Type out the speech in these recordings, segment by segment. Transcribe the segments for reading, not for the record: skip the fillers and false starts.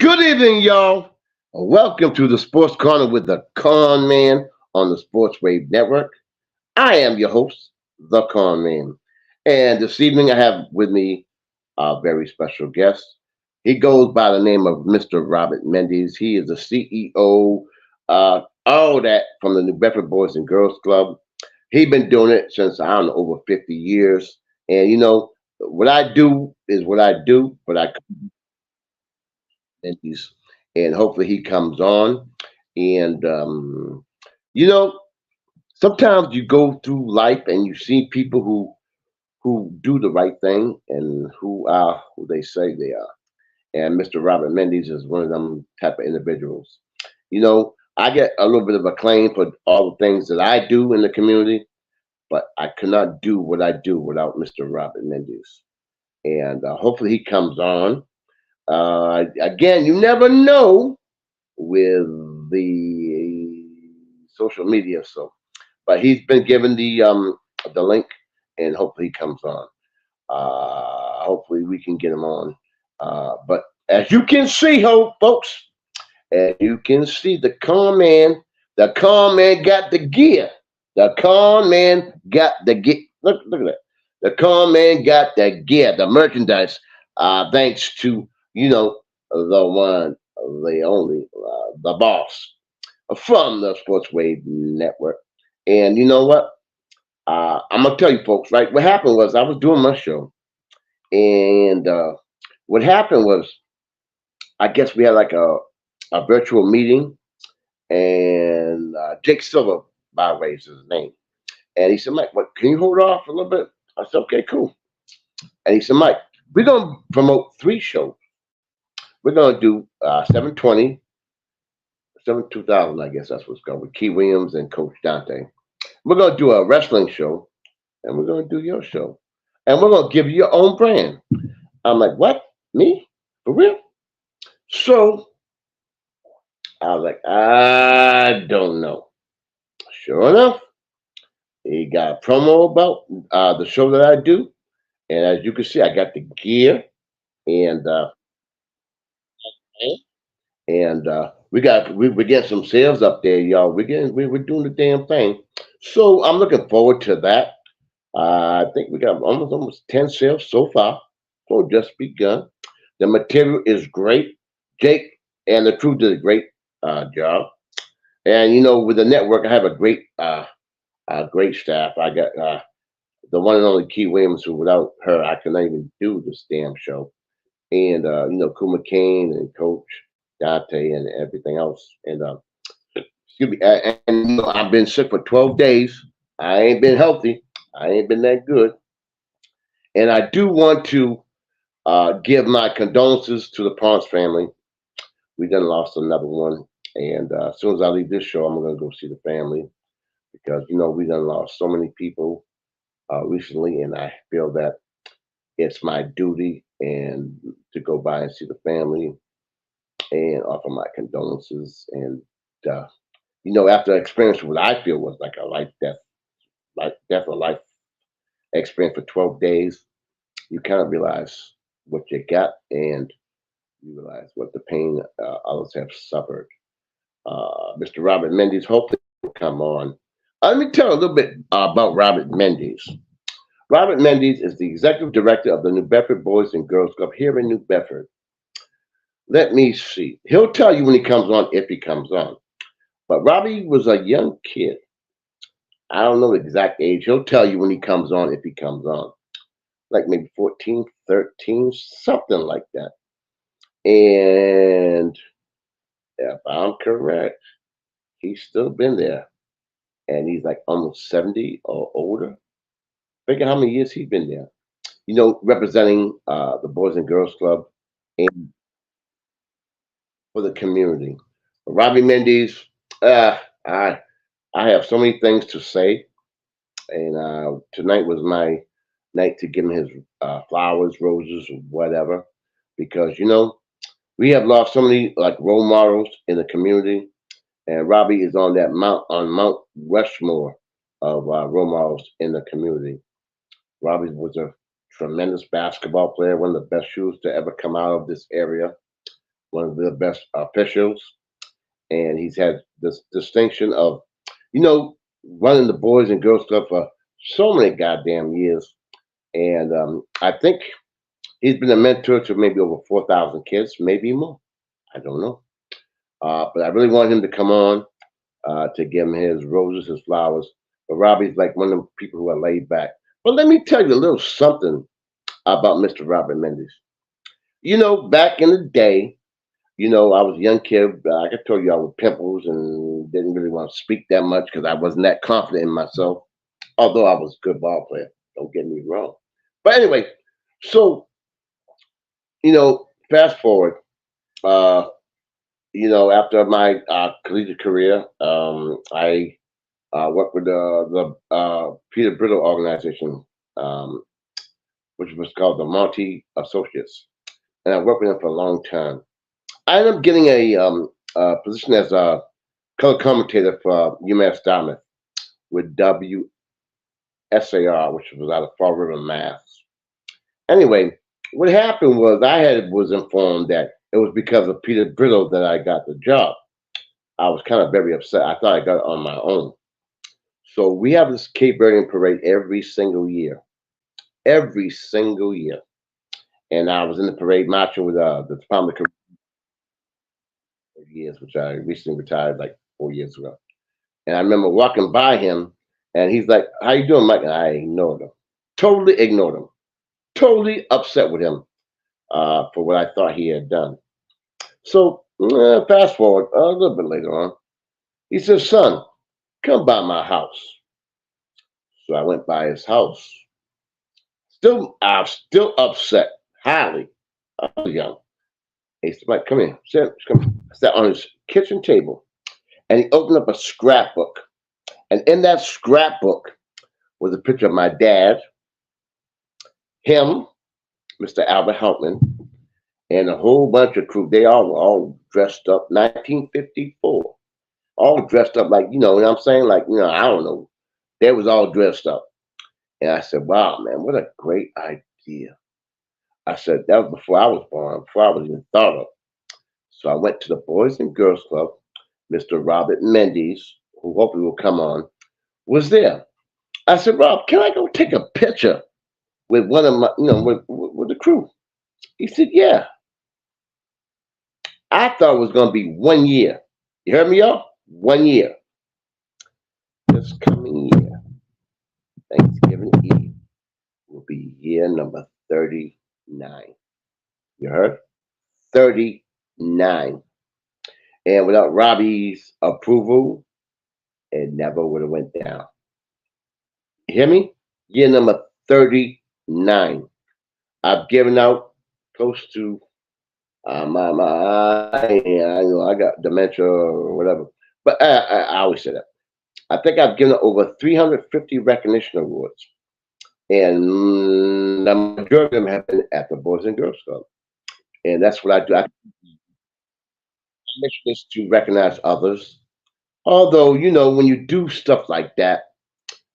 Good evening, y'all. Welcome to the Sports Corner with the Conn Man on the Sports Wave Network. I am your host, the Conn Man. And this evening I have with me a very special guest. He goes by the name of Mr. Robert Mendes. He is the CEO, all that from the New Bedford Boys and Girls Club. He's been doing it since, I don't know, over 50 years. And what I do is what I do, but I Mendes, and hopefully he comes on. And you know, sometimes you go through life and you see people who do the right thing and who are who they say they are. And Mr. Robert Mendes is one of them type of individuals. I get a little bit of acclaim for all the things that I do in the community, but I could not do what I do without Mr. Robert Mendes. And hopefully he comes on. Again, you never know with the social media. So, but he's been given the link, and hopefully he comes on. Hopefully we can get him on. But as you can see, folks, as you can see, the Conn Man got the gear. The Conn Man got the gear. Look at that. The Conn Man got the gear, the merchandise. Thanks to the one, the only, the boss from the Sports Wave Network. And you know what? I'm gonna tell you, folks. Right, what happened was I was doing my show, and what happened was I guess we had like a virtual meeting, and Jake Silver, by the way, is his name. And he said, Mike, what, can you hold off a little bit? I said, okay, cool. And he said, Mike, we're going to promote three shows. We're going to do 720, 2000, I guess that's what's called, with Key Williams and Coach Dante. We're going to do a wrestling show, and we're going to do your show. And we're going to give you your own brand. I'm like, what? Me? For real? So I was like, I don't know. Sure enough, he got a promo about the show that I do. And as you can see, I got the gear and we're getting some sales up there, y'all. We're doing the damn thing. So I'm looking forward to that. I think we got almost 10 sales so far. So just begun. The material is great. Jake and the crew did a great job. And with the network, I have a great staff. I got the one and only Key Williams, who without her, I could not even do this damn show. And Kuma Kane and Coach Dante and everything else. And excuse me, and I've been sick for 12 days. I ain't been healthy. I ain't been that good. And I do want to give my condolences to the Ponce family. We done lost another one. And as soon as I leave this show, I'm going to go see the family because, we done lost so many people recently. And I feel that it's my duty and to go by and see the family and offer my condolences. And, after experiencing what I feel was like a life death or life experience for 12 days, you kind of realize what you got and you realize what the pain others have suffered. Mr. Robert Mendes, hopefully will come on. Let me tell a little bit about Robert Mendes. Robert Mendes is the executive director of the New Bedford Boys and Girls Club here in New Bedford. Let me see. He'll tell you when he comes on, if he comes on. But Robbie was a young kid. I don't know the exact age. He'll tell you when he comes on, if he comes on. Like maybe 14, 13, something like that. And if I'm correct, he's still been there. And he's like almost 70 or older. Figure how many years he's been there. Representing the Boys and Girls Club and for the community. Robbie Mendes, I have so many things to say, and tonight was my night to give him his flowers, roses, whatever, because we have lost so many like role models in the community, and Robbie is on that Mount Rushmore of role models in the community. Robbie was a tremendous basketball player, one of the best shoes to ever come out of this area. one of the best officials, and he's had this distinction of, you know, running the Boys and Girls Club for so many goddamn years. And I think he's been a mentor to maybe over 4,000 kids, maybe more. I don't know. But I really want him to come on to give him his roses, his flowers. But Robbie's like one of the people who are laid back. But let me tell you a little something about Mr. Robert Mendes. You know, back in the day, you know, I was a young kid. Like I told you, I with pimples and didn't really want to speak that much because I wasn't that confident in myself. Although I was a good ball player, don't get me wrong. But anyway, so fast forward. Uh, after my collegiate career, I worked with the Peter Brittle organization, um, which was called the Monty Associates, and I worked with them for a long time. I ended up getting a position as a color commentator for UMass Dartmouth with WSAR, which was out of Fall River, Mass. Anyway, what happened was was informed that it was because of Peter Brittle that I got the job. I was kind of very upset. I thought I got it on my own. So we have this Cape Verdean parade every single year. And I was in the parade marching with the Department of Career years, which I recently retired like 4 years ago. And I remember walking by him, and he's like, "How you doing, Mike?" And I ignored him, totally ignored him, totally upset with him for what I thought he had done. So fast forward a little bit later on, he says, "Son, come by my house." So I went by his house. I'm still upset, highly. I was young. He said, "Mike, come here. Come." I sat on his kitchen table, and he opened up a scrapbook. And in that scrapbook was a picture of my dad, him, Mr. Albert Heltman, and a whole bunch of crew. They all were all dressed up, 1954, all dressed up like, you know what I'm saying? Like, I don't know. They was all dressed up. And I said, "Wow, man, what a great idea." I said, that was before I was born, before I was even thought of. So I went to the Boys and Girls Club. Mr. Robert Mendes, who hopefully will come on, was there. I said, "Rob, can I go take a picture with one of my, with the crew?" He said, "Yeah." I thought it was going to be 1 year. You heard me, y'all? 1 year. This coming year, Thanksgiving Eve, will be year number 39. You heard? 39. And without Robbie's approval, it never would have went down. You hear me? Year number 39. I've given out close to I got dementia or whatever, but I always say that. I think I've given over 350 recognition awards, and the majority of them have been at the Boys and Girls Club, and that's what I do. I make this to recognize others. Although when you do stuff like that,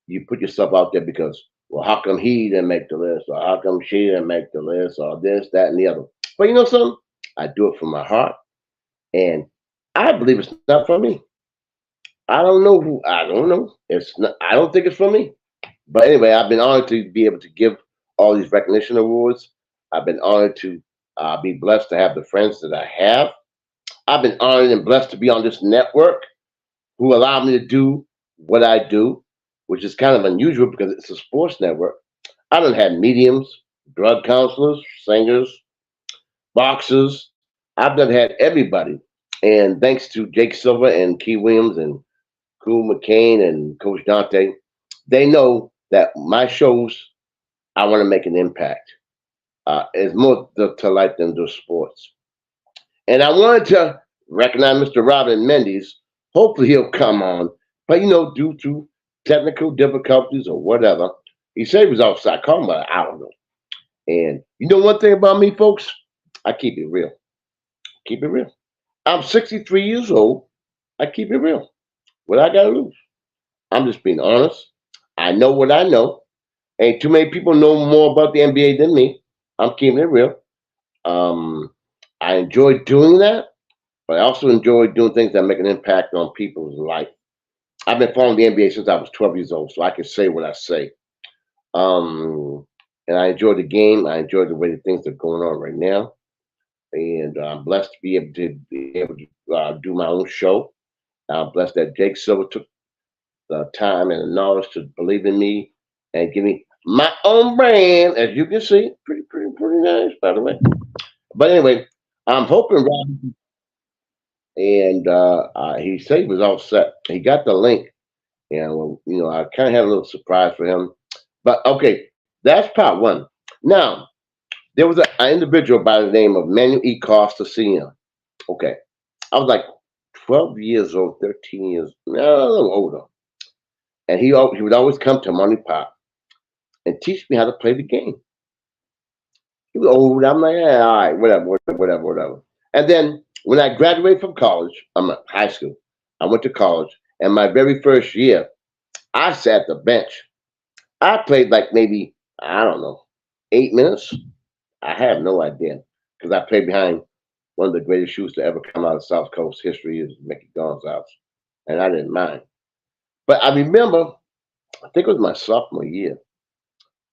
you put yourself out there because, well, how come he didn't make the list, or how come she didn't make the list, or this, that, and the other. But you know something? I do it from my heart, and I believe it's not for me. I don't know who. I don't know. It's not. I don't think it's for me. But anyway, I've been honored to be able to give all these recognition awards. I've been honored to be blessed to have the friends that I have. I've been honored and blessed to be on this network who allow me to do what I do, which is kind of unusual because it's a sports network. I done had mediums, drug counselors, singers, boxers. I've done had everybody. And thanks to Jake Silver and Key Williams and Cool McCain and Coach Dante, they know that my shows, I want to make an impact. It's more to life than just sports. And I wanted to recognize Mr. Robin Mendes. Hopefully he'll come on. But due to technical difficulties or whatever, he said he was outside calling, but I don't know. And one thing about me, folks, I keep it real. Keep it real. I'm 63 years old. I keep it real. What I gotta lose? I'm just being honest. I know what I know. Ain't too many people know more about the NBA than me. I'm keeping it real. Um, I enjoy doing that, but I also enjoy doing things that make an impact on people's life. I've been following the NBA since I was 12 years old, so I can say what I say. Um, and I enjoy the game. I enjoy the way the things are going on right now, and I'm blessed to be able to do my own show. I'm blessed that Jake Silver took the time and the knowledge to believe in me and give me my own brand, as you can see, pretty nice, by the way. But anyway, I'm hoping Rob, and he said he was all set. He got the link, and well, I kind of had a little surprise for him. But okay, that's part one. Now there was an individual by the name of Manuel E. Costa Sr. Okay, I was like 12 years old, 13 years, no, a little older, and he would always come to Money Pop and teach me how to play the game. He was old. I'm like, yeah, all right, whatever. And then when I graduated from college, I'm at high school. I went to college, and my very first year, I sat the bench. I played like maybe, I don't know, 8 minutes. I have no idea because I played behind one of the greatest shooters to ever come out of South Coast history is Mickey Gonzalez, and I didn't mind. But I remember, I think it was my sophomore year.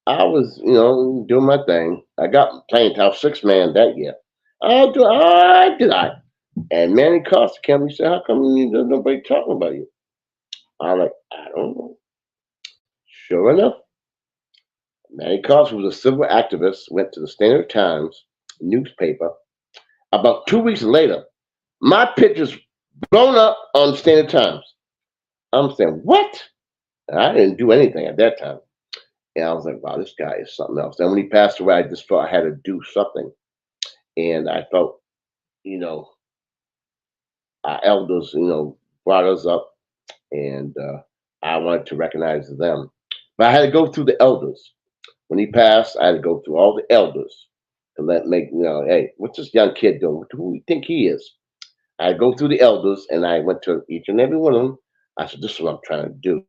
I was, doing my thing. I got playing top six man that year. I do, I did I. And Manny Costa came and said, "How come there's nobody talking about you?" I'm like, "I don't know." Sure enough, Manny Costa was a civil activist. Went to the Standard Times newspaper. About 2 weeks later, my picture's blown up on the Standard Times. I'm saying, "What?" And I didn't do anything at that time. And I was like, "Wow, this guy is something else." And when he passed away, I just felt I had to do something. And I felt, you know, our elders, brought us up, and I wanted to recognize them. But I had to go through the elders. When he passed, I had to go through all the elders to hey, what's this young kid doing? Who do you think he is? I go through the elders, and I went to each and every one of them. I said, "This is what I'm trying to do,"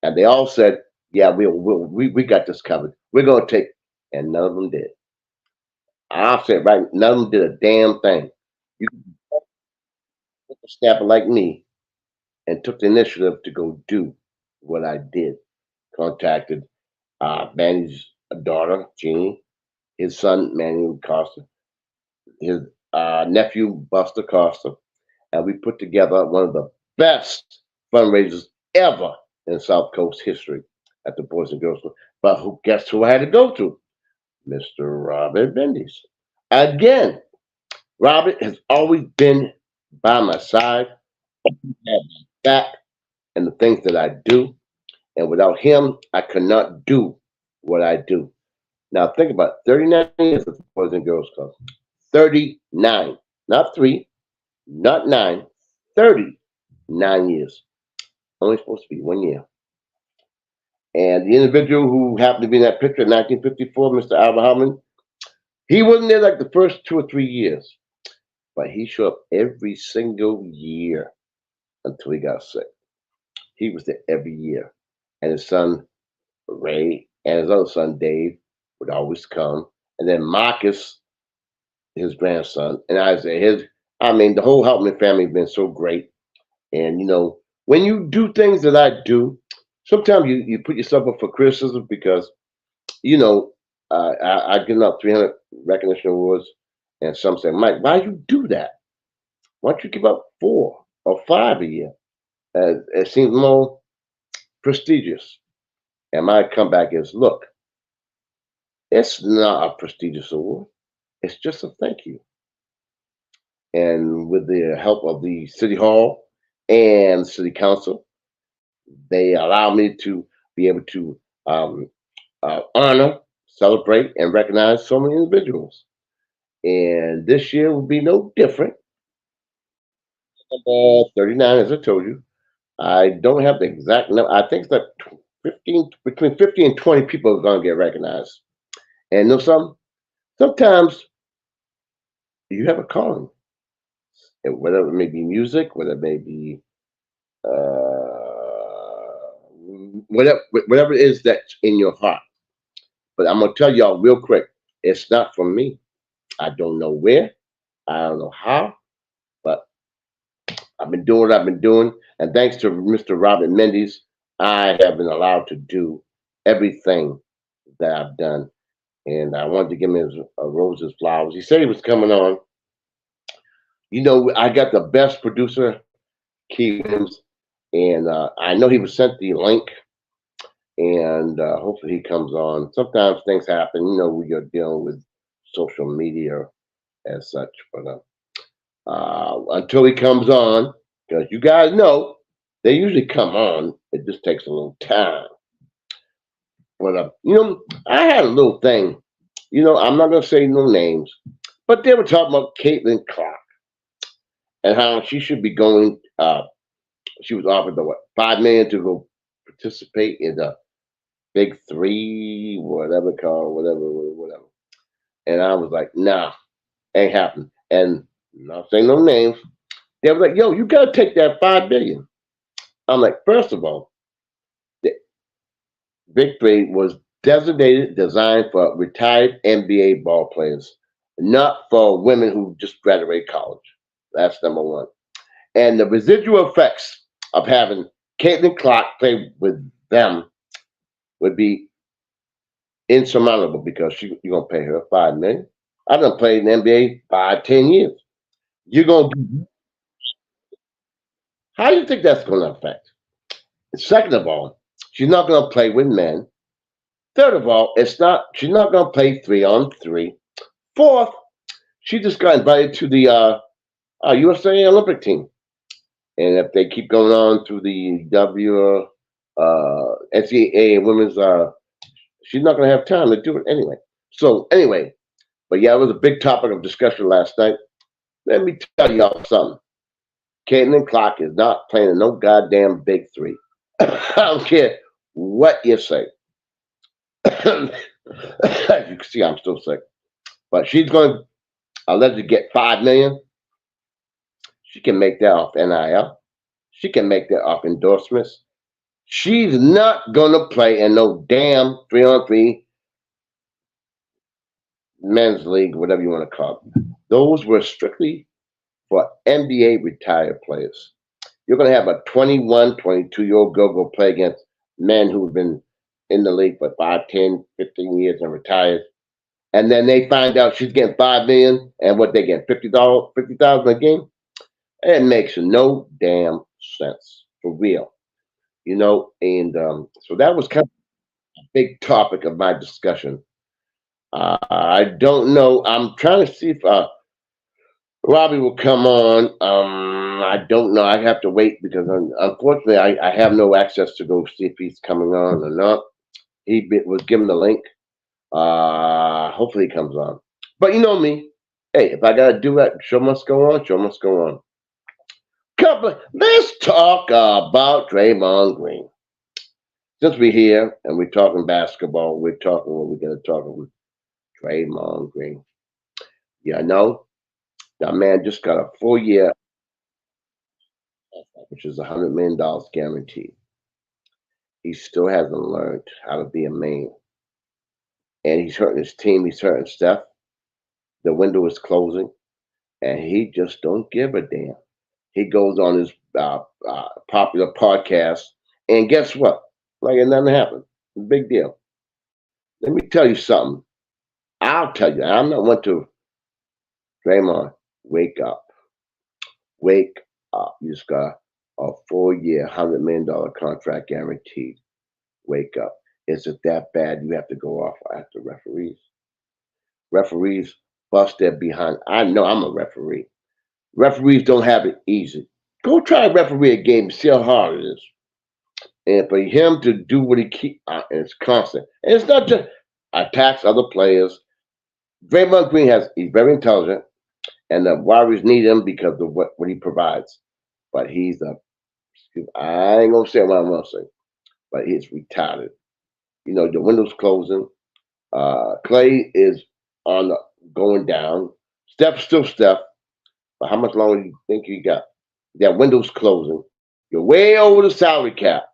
and they all said, "Yeah, we got this covered. We're gonna take," and none of them did. I said, right, none of them did a damn thing. You took a snapper like me and took the initiative to go do what I did. Contacted Manny's daughter, Jeannie, his son, Manuel Costa, his nephew, Buster Costa, and we put together one of the best fundraisers ever in South Coast history at the Boys and Girls Club. But guess who I had to go to? Mr. Robert Mendes. Again, Robert has always been by my side, had my back, and the things that I do. And without him, I could not do what I do. Now think about it, 39 years with the Boys and Girls Club. 39. Not three, not nine, 39 years. Only supposed to be 1 year. And the individual who happened to be in that picture in 1954, Mr. Albert Hallman, he wasn't there like the first 2 or 3 years, but he showed up every single year until he got sick. He was there every year. And his son, Ray, and his other son, Dave, would always come. And then Marcus, his grandson, and Isaiah, the whole Helpman family has been so great. And, when you do things that I do, sometimes you put yourself up for criticism because, you know, I get up 300 recognition awards, and some say, "Mike, why you do that? Why don't you give up 4 or 5 a year? It seems more prestigious." And my comeback is, look, it's not a prestigious award. It's just a thank you. And with the help of the city hall and city council, they allow me to be able to honor, celebrate, and recognize so many individuals. And this year will be no different. 39, as I told you. I don't have the exact number. I think that 15, between 50 and 20 people are going to get recognized. And know something? Sometimes you have a calling, and whether it may be music, whether it may be whatever it is that's in your heart. But I'm gonna tell y'all real quick, it's not from me. I don't know where. I don't know how, but I've been doing what I've been doing, and thanks to Mr. Robert Mendes, I have been allowed to do everything that I've done. And I wanted to give him his roses, flowers. He said he was coming on. I got the best producer, Key Williams, and I know he was sent the link, and hopefully he comes on. Sometimes things happen. We are dealing with social media as such, but until he comes on, because you guys know they usually come on. It just takes a little time. But I had a little thing. I'm not gonna say no names, but they were talking about Caitlin Clark and how she should be going. She was offered the what 5 million to go participate in the Big Three, whatever called, whatever. And I was like, nah, ain't happening. And not saying no names. They were like, yo, you gotta take that 5 billion. I'm like, first of all, the Big Three was designated, designed for retired NBA ball players, not for women who just graduated college. That's number one. And the residual effects of having Caitlin Clark play with them would be insurmountable because you're gonna pay her 5 million. I done played in the NBA 5, 10 years. You're gonna How do you think that's gonna affect? Second of all, she's not gonna play with men. Third of all, she's not gonna play 3-on-3. Fourth, she just got invited to the USA Olympic team. And if they keep going on through the NCAA women's, she's not going to have time to do it anyway. So anyway, but yeah, it was a big topic of discussion last night. Let me tell y'all something. Caitlin Clark is not playing in no goddamn Big Three. I don't care what you say. As you can see, I'm still sick. But she's going to allegedly get 5 million. She can make that off NIL. She can make that off endorsements. She's not gonna play in no damn 3-on-3 men's league, whatever you want to call it. Those were strictly for NBA retired players. You're gonna have a 21, 22-year-old girl go play against men who've been in the league for 5, 10, 15 years and retired. And then they find out she's getting 5 million and what they get, $50,000 a game. It makes no damn sense. For real. And so that was kind of a big topic of my discussion. I don't know. I'm trying to see if Robbie will come on. I don't know. I have to wait because unfortunately I have no access to go see if he's coming on or not. Was given the link. Hopefully he comes on. But you know me. Hey, if I gotta do that, show must go on. Show must go on. Let's talk about Draymond Green. Since we're here and we're talking basketball, we're talking what we're going to talk about Draymond Green. Yeah, I know that man just got a 4 year, which is $100 million guaranteed. He still hasn't learned how to be a man, and he's hurting his team. He's hurting Steph. The window is closing, and he just don't give a damn. He goes on his popular podcast, and guess what? Like nothing happened. Big deal. Let me tell you something. I'll tell you. I'm not one to Draymond. Wake up. Wake up. You just got a 4 year, $100 million contract guaranteed. Wake up. Is it that bad you have to go off after referees? Referees bust their behind. I know I'm a referee. Referees don't have it easy. Go try to referee a game, see how hard it is. And for him to do what he keep, it's constant. And it's not just attacks other players. Draymond Green he's very intelligent, and the Warriors need him because of what he provides. But I ain't gonna say what I'm gonna say, but he's retarded. The window's closing. Clay is on the going down. Steph's still Steph, but how much longer do you think he got? That window's closing. You're way over the salary cap.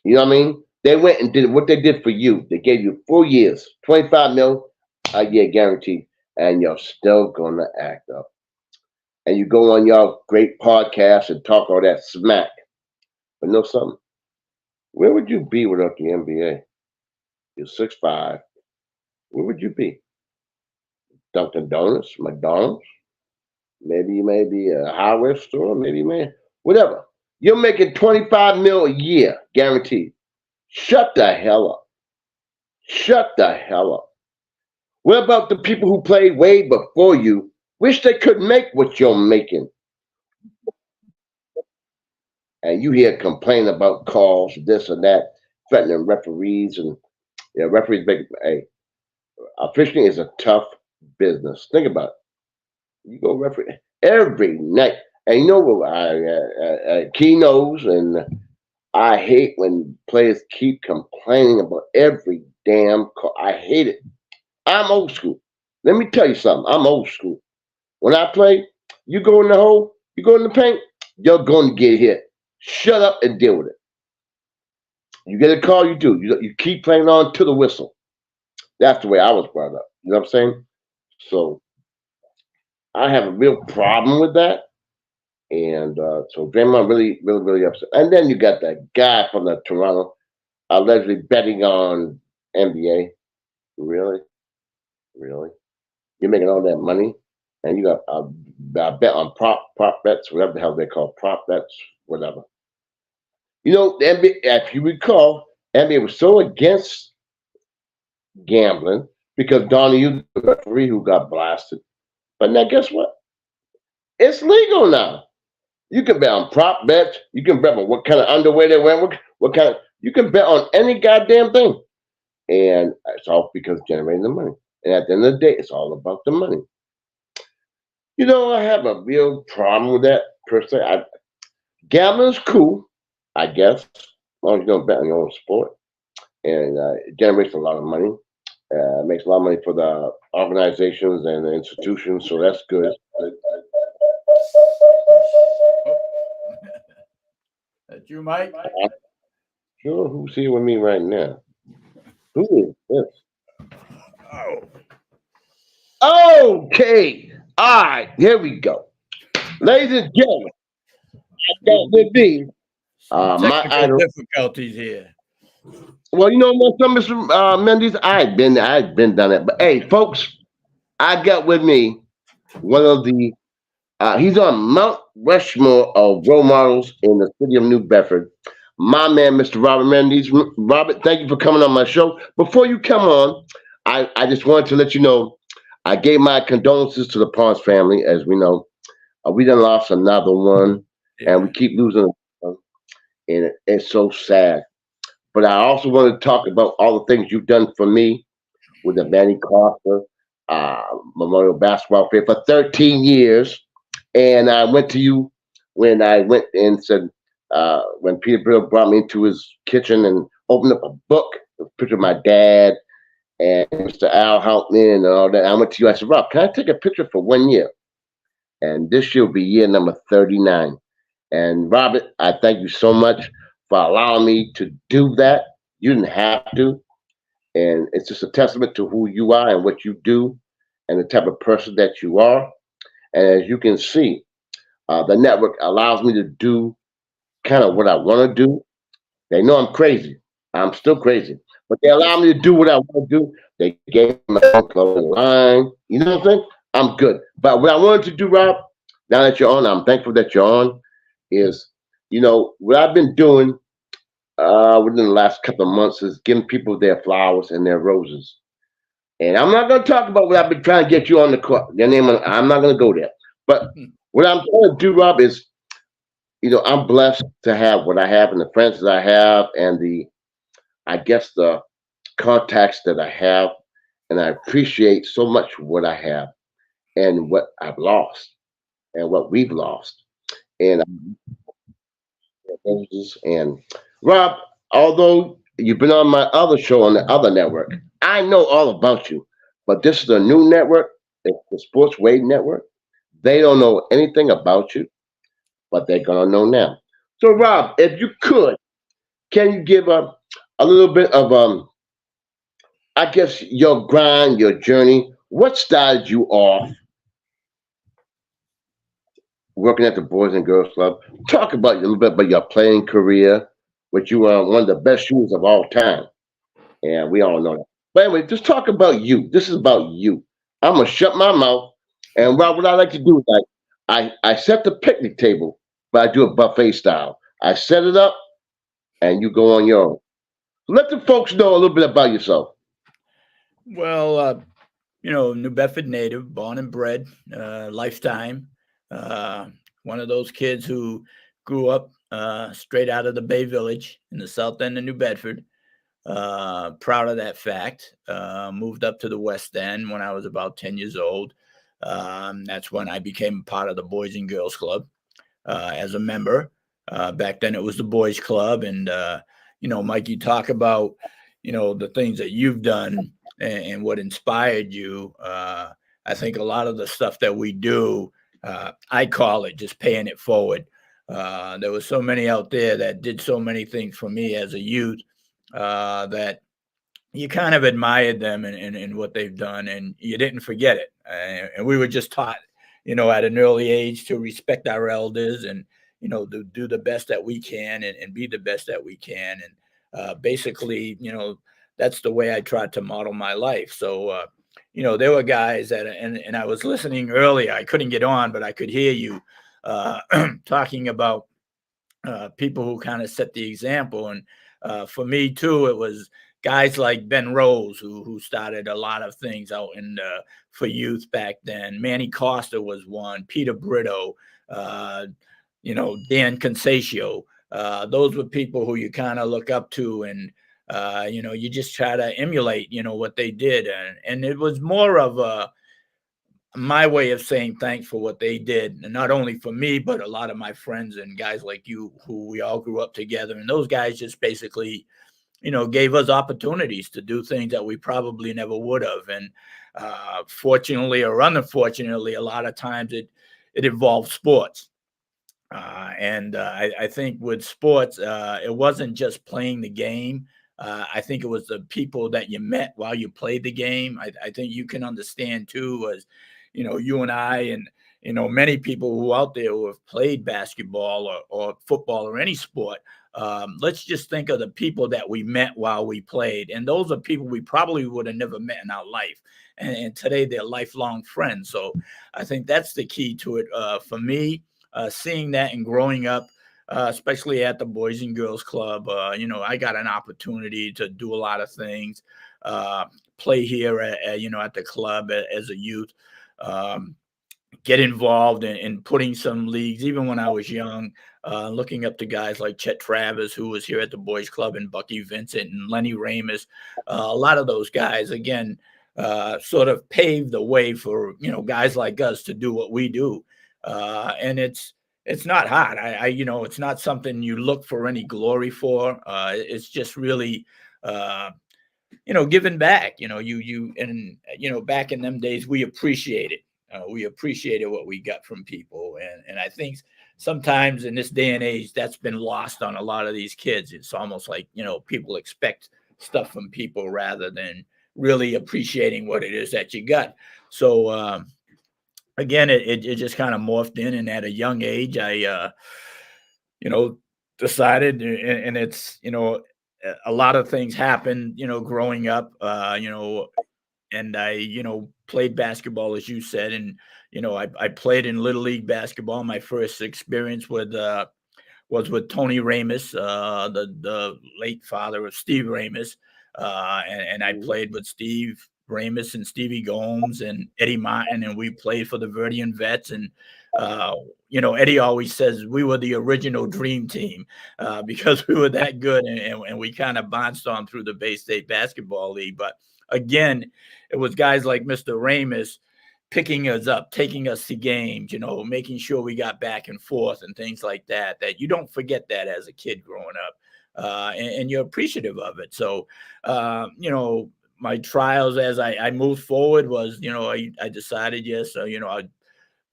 You know what I mean? They went and did what they did for you. They gave you 4 years, 25 mil a year guaranteed, and you're still gonna act up. and you go on your great podcast and talk all that smack. But know something? Where would you be without the NBA? You're 6'5". Where would you be? Dunkin' Donuts, McDonald's, maybe you may be a hardware store, maybe you may whatever. You're making 25 mil a year, guaranteed. Shut the hell up. Shut the hell up. What about the people who played way before you? Wish they could make what you're making. And you hear complaining about calls, this and that, threatening referees and referees make hey, officiating is a tough business. Think about it. You go referee every night. And you know what Key knows, and I hate when players keep complaining about every damn call. I hate it. I'm old school. Let me tell you something. I'm old school. When I play, you go in the hole, you go in the paint, you're going to get hit. Shut up and deal with it. You get a call, you do. You keep playing on to the whistle. That's the way I was brought up. You know what I'm saying? So I have a real problem with that. And so Draymond really, really, really upset. And then you got that guy from the Toronto allegedly betting on NBA. Really? Really? You're making all that money, and you got a bet on prop bets, whatever the hell they call prop bets, whatever. You know, the NBA, if you recall, NBA was so against gambling because Donnie, the referee who got blasted. But now, guess what? It's legal now. You can bet on prop bets. You can bet on what kind of underwear they wear. What kind of you can bet on any goddamn thing, and it's all because generating the money. And at the end of the day, it's all about the money. You know, I have a real problem with that per se. Gambling's cool, I guess, as long as you don't bet on your own sport, and it generates a lot of money. Makes a lot of money for the organizations and the institutions, so that's good. That you, Mike? I'm sure who's here with me right now? Who is this? Oh, Okay. All right, here we go. Ladies and gentlemen, I got with me my technical idol. difficulties here. Well, you know what, Mr. Mendes, I've been done it. But hey, folks, I got with me one of the he's on Mount Rushmore of role models in the city of New Bedford. My man, Mr. Robert Mendes. Robert, thank you for coming on my show. Before you come on, I just wanted to let you know I gave my condolences to the Pons family. As we know, we done lost another one, and Yeah. we keep losing, and it's so sad. But I also want to talk about all the things you've done for me with the Manny Carter Memorial Basketball Fair for 13 years. And I went to you when I went and said, when Peter Brill brought me into his kitchen and opened up a book, a picture of my dad and Mr. Al Houtman and all that. I went to you. I said, Rob, can I take a picture for 1 year? And this year will be year number 39. And Robert, I thank you so much for allowing me to do that. You didn't have to. And it's just a testament to who you are and what you do and the type of person that you are. And as you can see, the network allows me to do kind of what I want to do. They know I'm crazy. I'm still crazy. But they allow me to do what I want to do. They gave me my own clothing line. You know what I'm saying? I'm good. But what I wanted to do, Rob, now that you're on, I'm thankful that you're on, is, what I've been doing within the last couple of months is giving people their flowers and their roses. And I'm not going to talk about what I've been trying to get you on the court. Your name, I'm not going to go there. But what I'm trying to do, Rob, is, I'm blessed to have what I have and the friends that I have and I guess the contacts that I have. And I appreciate so much what I have and what I've lost and what we've lost. And and Rob, although you've been on my other show on the other network, I know all about you. But this is a new network, it's the Sports Wade Network. They don't know anything about you, but they're gonna know now. So, Rob, if you could, can you give a little bit of I guess your grind, your journey? What started you off working at the Boys and Girls Club. Talk about a little bit about your playing career, which you are one of the best shooters of all time. And we all know that. But anyway, just talk about you. This is about you. I'm gonna shut my mouth. And what I like to do is I set the picnic table, but I do it buffet style. I set it up, and you go on your own. Let the folks know a little bit about yourself. Well, New Bedford native, born and bred, lifetime. Uh, One of those kids who grew up straight out of the Bay Village in the south end of New Bedford. Proud of that fact. Moved up to the West End when I was about 10 years old. That's when I became part of the Boys and Girls Club as a member. Back then it was the Boys Club. And, Mike, you talk about, the things that you've done and what inspired you. I think a lot of the stuff that we do, I call it just paying it forward. There was so many out there that did so many things for me as a youth that you kind of admired them and what they've done, and you didn't forget it. And we were just taught, at an early age to respect our elders and, do the best that we can and be the best that we can. And basically, that's the way I tried to model my life. So, there were guys and I was listening earlier. I couldn't get on, but I could hear you uh, talking about people who kind of set the example. And for me too, it was guys like Ben Rose who started a lot of things out in for youth back then. Manny Costa was one. Peter Brito, uh, Dan Consaccio. Those were people who you kind of look up to, and you just try to emulate, what they did, and it was more of a my way of saying thanks for what they did, and not only for me, but a lot of my friends and guys like you, who we all grew up together. And those guys just basically, gave us opportunities to do things that we probably never would have. And fortunately or unfortunately, a lot of times it involved sports. I think with sports, it wasn't just playing the game. I think it was the people that you met while you played the game. I think you can understand too, as you and I and many people who out there who have played basketball or football or any sport. Let's just think of the people that we met while we played, and those are people we probably would have never met in our life. And today they're lifelong friends. So I think that's the key to it for me, seeing that and growing up, especially at the Boys and Girls Club. I got an opportunity to do a lot of things, play here at the club as a youth, um, get involved in putting some leagues, even when I was young, looking up to guys like Chet Travers, who was here at the Boys Club, and Bucky Vincent and Lenny Ramus. A lot of those guys, again, sort of paved the way for, guys like us to do what we do. And it's not hard. It's not something you look for any glory for. It's just really, uh, giving back. Back in them days, we appreciated. We appreciated what we got from people, and I think sometimes in this day and age, that's been lost on a lot of these kids. It's almost like people expect stuff from people rather than really appreciating what it is that you got. So again, it just kind of morphed in, and at a young age, I you know decided, and it's a lot of things happened, growing up, and I, played basketball, as you said. And, I played in Little League basketball. My first experience was with Tony Ramus, the late father of Steve Ramus. And I Mhm. played with Steve Ramus and Stevie Gomes and Eddie Martin, and we played for the Verdian Vets. And, Eddie always says we were the original dream team because we were that good, and we kind of bounced on through the Bay State Basketball League. But again, it was guys like Mr. Ramus picking us up, taking us to games, making sure we got back and forth and things like that, that you don't forget that as a kid growing up. And you're appreciative of it. So, my trials as I moved forward was, I decided, yes, I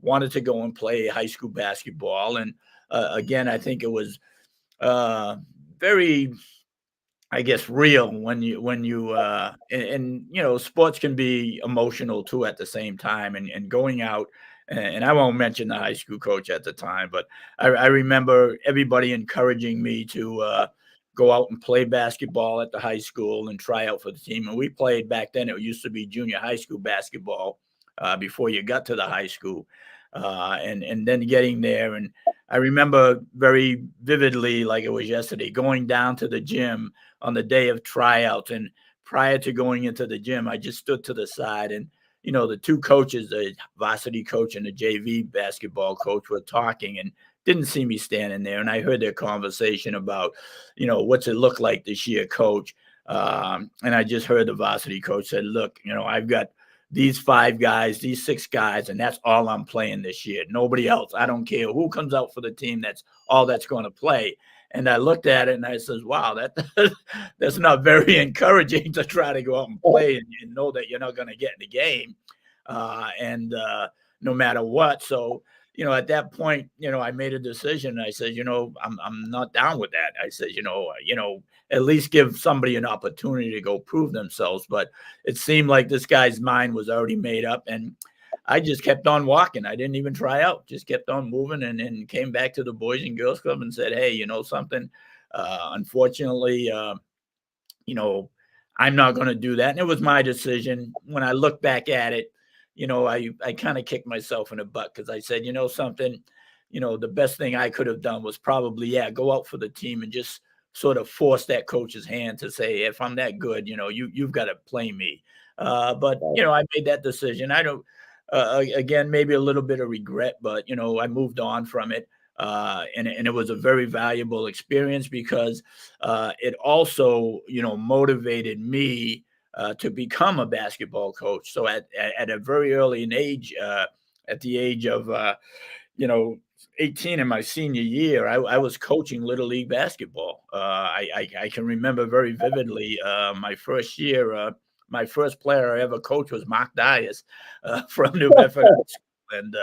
wanted to go and play high school basketball. And again, I think it was uh, very, I guess, real and sports can be emotional too at the same time, and going out and I won't mention the high school coach at the time, but I remember everybody encouraging me to go out and play basketball at the high school and try out for the team. And we played back then; it used to be junior high school basketball before you got to the high school, and then getting there. And I remember very vividly, like it was yesterday, going down to the gym on the day of tryouts. And prior to going into the gym, I just stood to the side, and the two coaches, the varsity coach and the JV basketball coach, were talking and didn't see me standing there. And I heard their conversation about, what's it look like this year, coach? And I just heard the varsity coach said, look, I've got these 5 guys, these 6 guys, and that's all I'm playing this year. Nobody else. I don't care who comes out for the team. That's all that's going to play. And I looked at it and I says, wow, that's not very encouraging to try to go out and play and know that you're not going to get in the game. And no matter what. So, at that point, I made a decision. I said, I'm not down with that. I said, at least give somebody an opportunity to go prove themselves. But it seemed like this guy's mind was already made up, and I just kept on walking. I didn't even try out, just kept on moving, and then came back to the Boys and Girls Club and said, hey, something, unfortunately, I'm not going to do that. And it was my decision. When I look back at it, I kind of kicked myself in the butt, because I said, something, the best thing I could have done was probably, go out for the team and just sort of force that coach's hand to say, if I'm that good, you've got to play me. But, I made that decision. I don't, again, maybe a little bit of regret, but, I moved on from it. And it was a very valuable experience, because it also, motivated me to become a basketball coach. So at a very early age, at the age of, 18 in my senior year, I was coaching Little League basketball. I can remember very vividly my first year. My first player I ever coached was Mark Dias from New Bedford. And,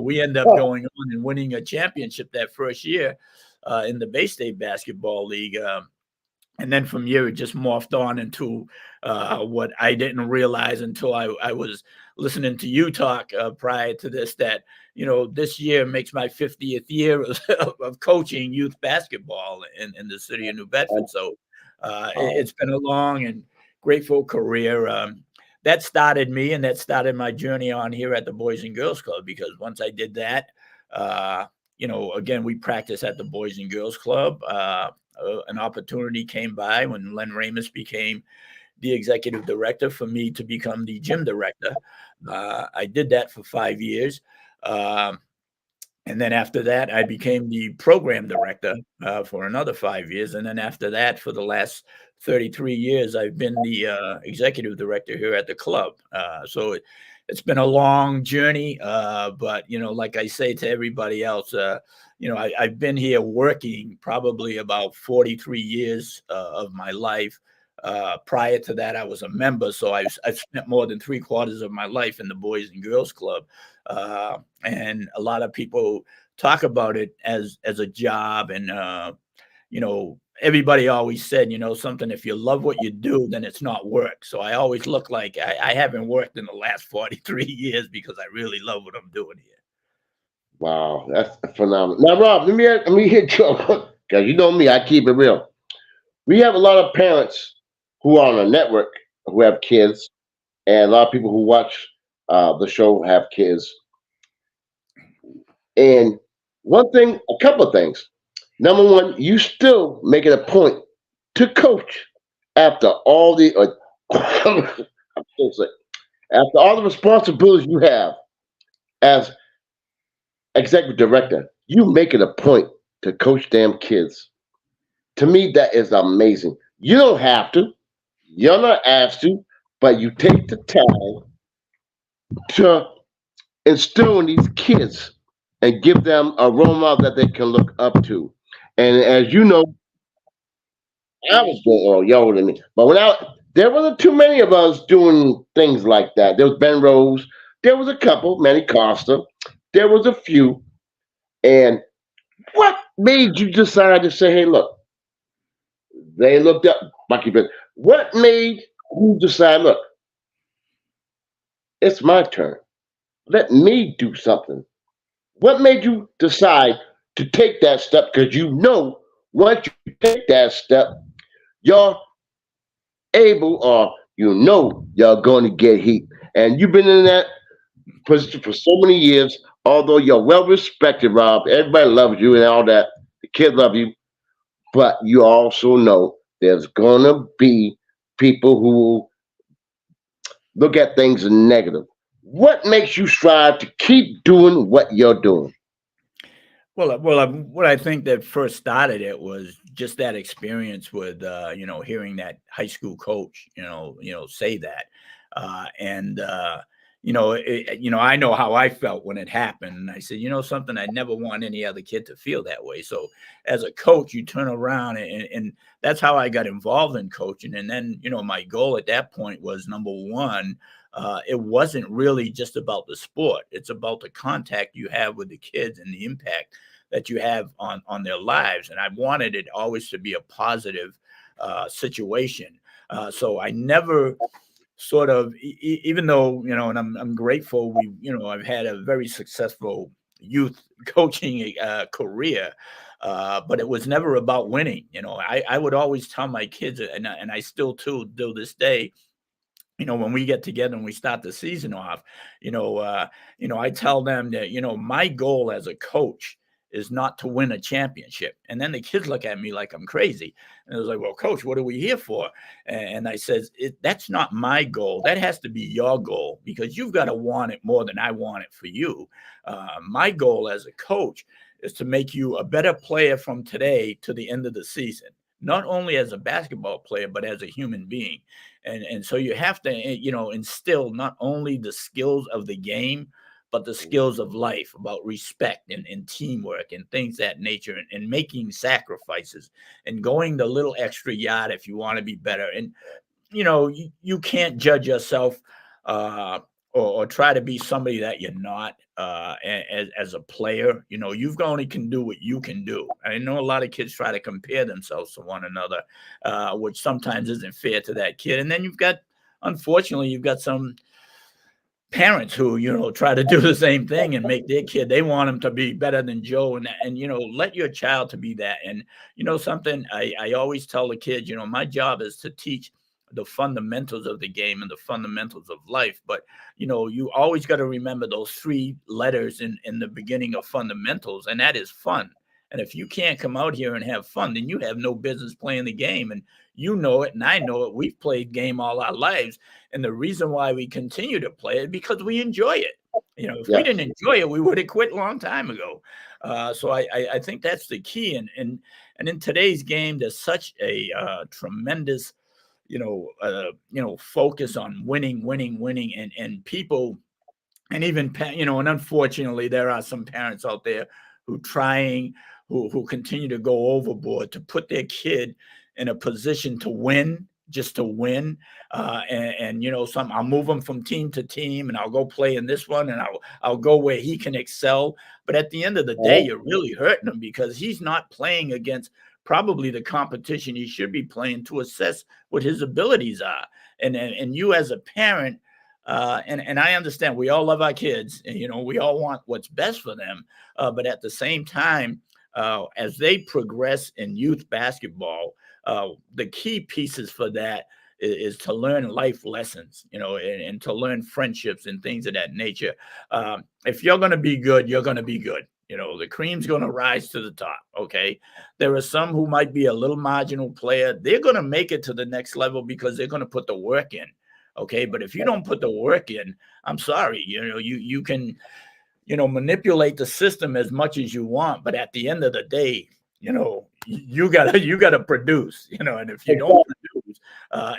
we ended up going on and winning a championship that first year in the Bay State Basketball League. And then from here, it just morphed on into what I didn't realize until I was listening to you talk prior to this, that, this year makes my 50th year of coaching youth basketball in the city of New Bedford. So it's been a long and grateful career. That started me, and that started my journey on here at the Boys and Girls Club, because once I did that, again, we practice at the Boys and Girls Club. An opportunity came by when Len Ramus became the executive director for me to become the gym director. I did that for 5 years. And then after that, I became the program director for another 5 years. And then after that, for the last 33 years, I've been the executive director here at the club. So it's been a long journey. But, like I say to everybody else, I've been here working probably about 43 years of my life. Prior to that, I was a member. So I've spent more than 3/4 of my life in the Boys and Girls Club. And a lot of people talk about it as a job. And, everybody always said, something, if you love what you do, then it's not work. So I always look like I haven't worked in the last 43 years, because I really love what I'm doing here. Wow, that's phenomenal. Now, Rob, let me hit you because you know me, I keep it real. We have a lot of parents who are on a network who have kids, and a lot of people who watch the show have kids. And a couple of things. Number one, you still make it a point to coach after all the. I'm so sick. After all the responsibilities you have as executive director, you make it a point to coach damn kids. To me, that is amazing. You don't have to. You're not asked to, but you take the time to instill in these kids and give them a role model that they can look up to. And as you know, I was younger than me, but there wasn't too many of us doing things like that. There was Ben Rose, there was a couple, Manny Costa, there was a few. And what made you decide to say, hey, look, they looked up Bucky Benz. What made you decide, look, it's my turn. let me do something. What made you decide to take that step? Because you know once you take that step, you're able or you know you're going to get heat. And you've been in that position for so many years, although you're well respected, Rob. Everybody loves you and all that. The kids love you. But you also know there's going to be people who look at things negative. What makes you strive to keep doing what you're doing? What I think that first started it was just that experience with, hearing that high school coach, say that, and I know how I felt when it happened. And I said, something, I never want any other kid to feel that way. So as a coach, you turn around and that's how I got involved in coaching. And then, my goal at that point was number one. It wasn't really just about the sport. It's about the contact you have with the kids and the impact that you have on their lives. And I wanted it always to be a positive situation. So I never sort of, even though, and I'm grateful I've had a very successful youth coaching career. But it was never about winning. I would always tell my kids, and I still to this day, when we get together and we start the season off, I tell them that, my goal as a coach is not to win a championship. And then the kids look at me like I'm crazy. And I was like, well, coach, what are we here for? And I says, that's not my goal. That has to be your goal because you've got to want it more than I want it for you. My goal as a coach is to make you a better player from today to the end of the season, not only as a basketball player, but as a human being. And so you have to, instill not only the skills of the game, but the skills of life about respect and teamwork and things that nature and making sacrifices and going the little extra yard if you want to be better. And you can't judge yourself uh, or try to be somebody that you're not as a player. You've only can do what you can do. I know a lot of kids try to compare themselves to one another, which sometimes isn't fair to that kid. And then unfortunately, you've got some parents who try to do the same thing and make their kid, they want them to be better than Joe, and let your child to be that. And something I always tell the kids, my job is to teach the fundamentals of the game and the fundamentals of life. But you always got to remember those three letters in the beginning of fundamentals, and that is fun. And if you can't come out here and have fun, then you have no business playing the game. And you know it, and I know it. We've played game all our lives, and the reason why we continue to play it because we enjoy it. If we didn't Yes. enjoy it, we would have quit a long time ago. So I think that's the key. And in today's game, there's such a tremendous, focus on winning, winning, winning, and people, and even and unfortunately, there are some parents out there who continue to go overboard to put their kid in a position to win, just to win. And some, I'll move them from team to team, and I'll go play in this one, and I'll go where he can excel. But at the end of the day, Oh, you're really hurting him because he's not playing against probably the competition he should be playing to assess what his abilities are. And you as a parent, and I understand we all love our kids, and we all want what's best for them. But at the same time, as they progress in youth basketball, the key pieces for that is to learn life lessons, and to learn friendships and things of that nature. If you're going to be good, you're going to be good. The cream's going to rise to the top. Okay. There are some who might be a little marginal player. They're going to make it to the next level because they're going to put the work in. Okay. But if you don't put the work in, I'm sorry, you can, manipulate the system as much as you want. But at the end of the day, you gotta produce, and if you don't exactly. produce,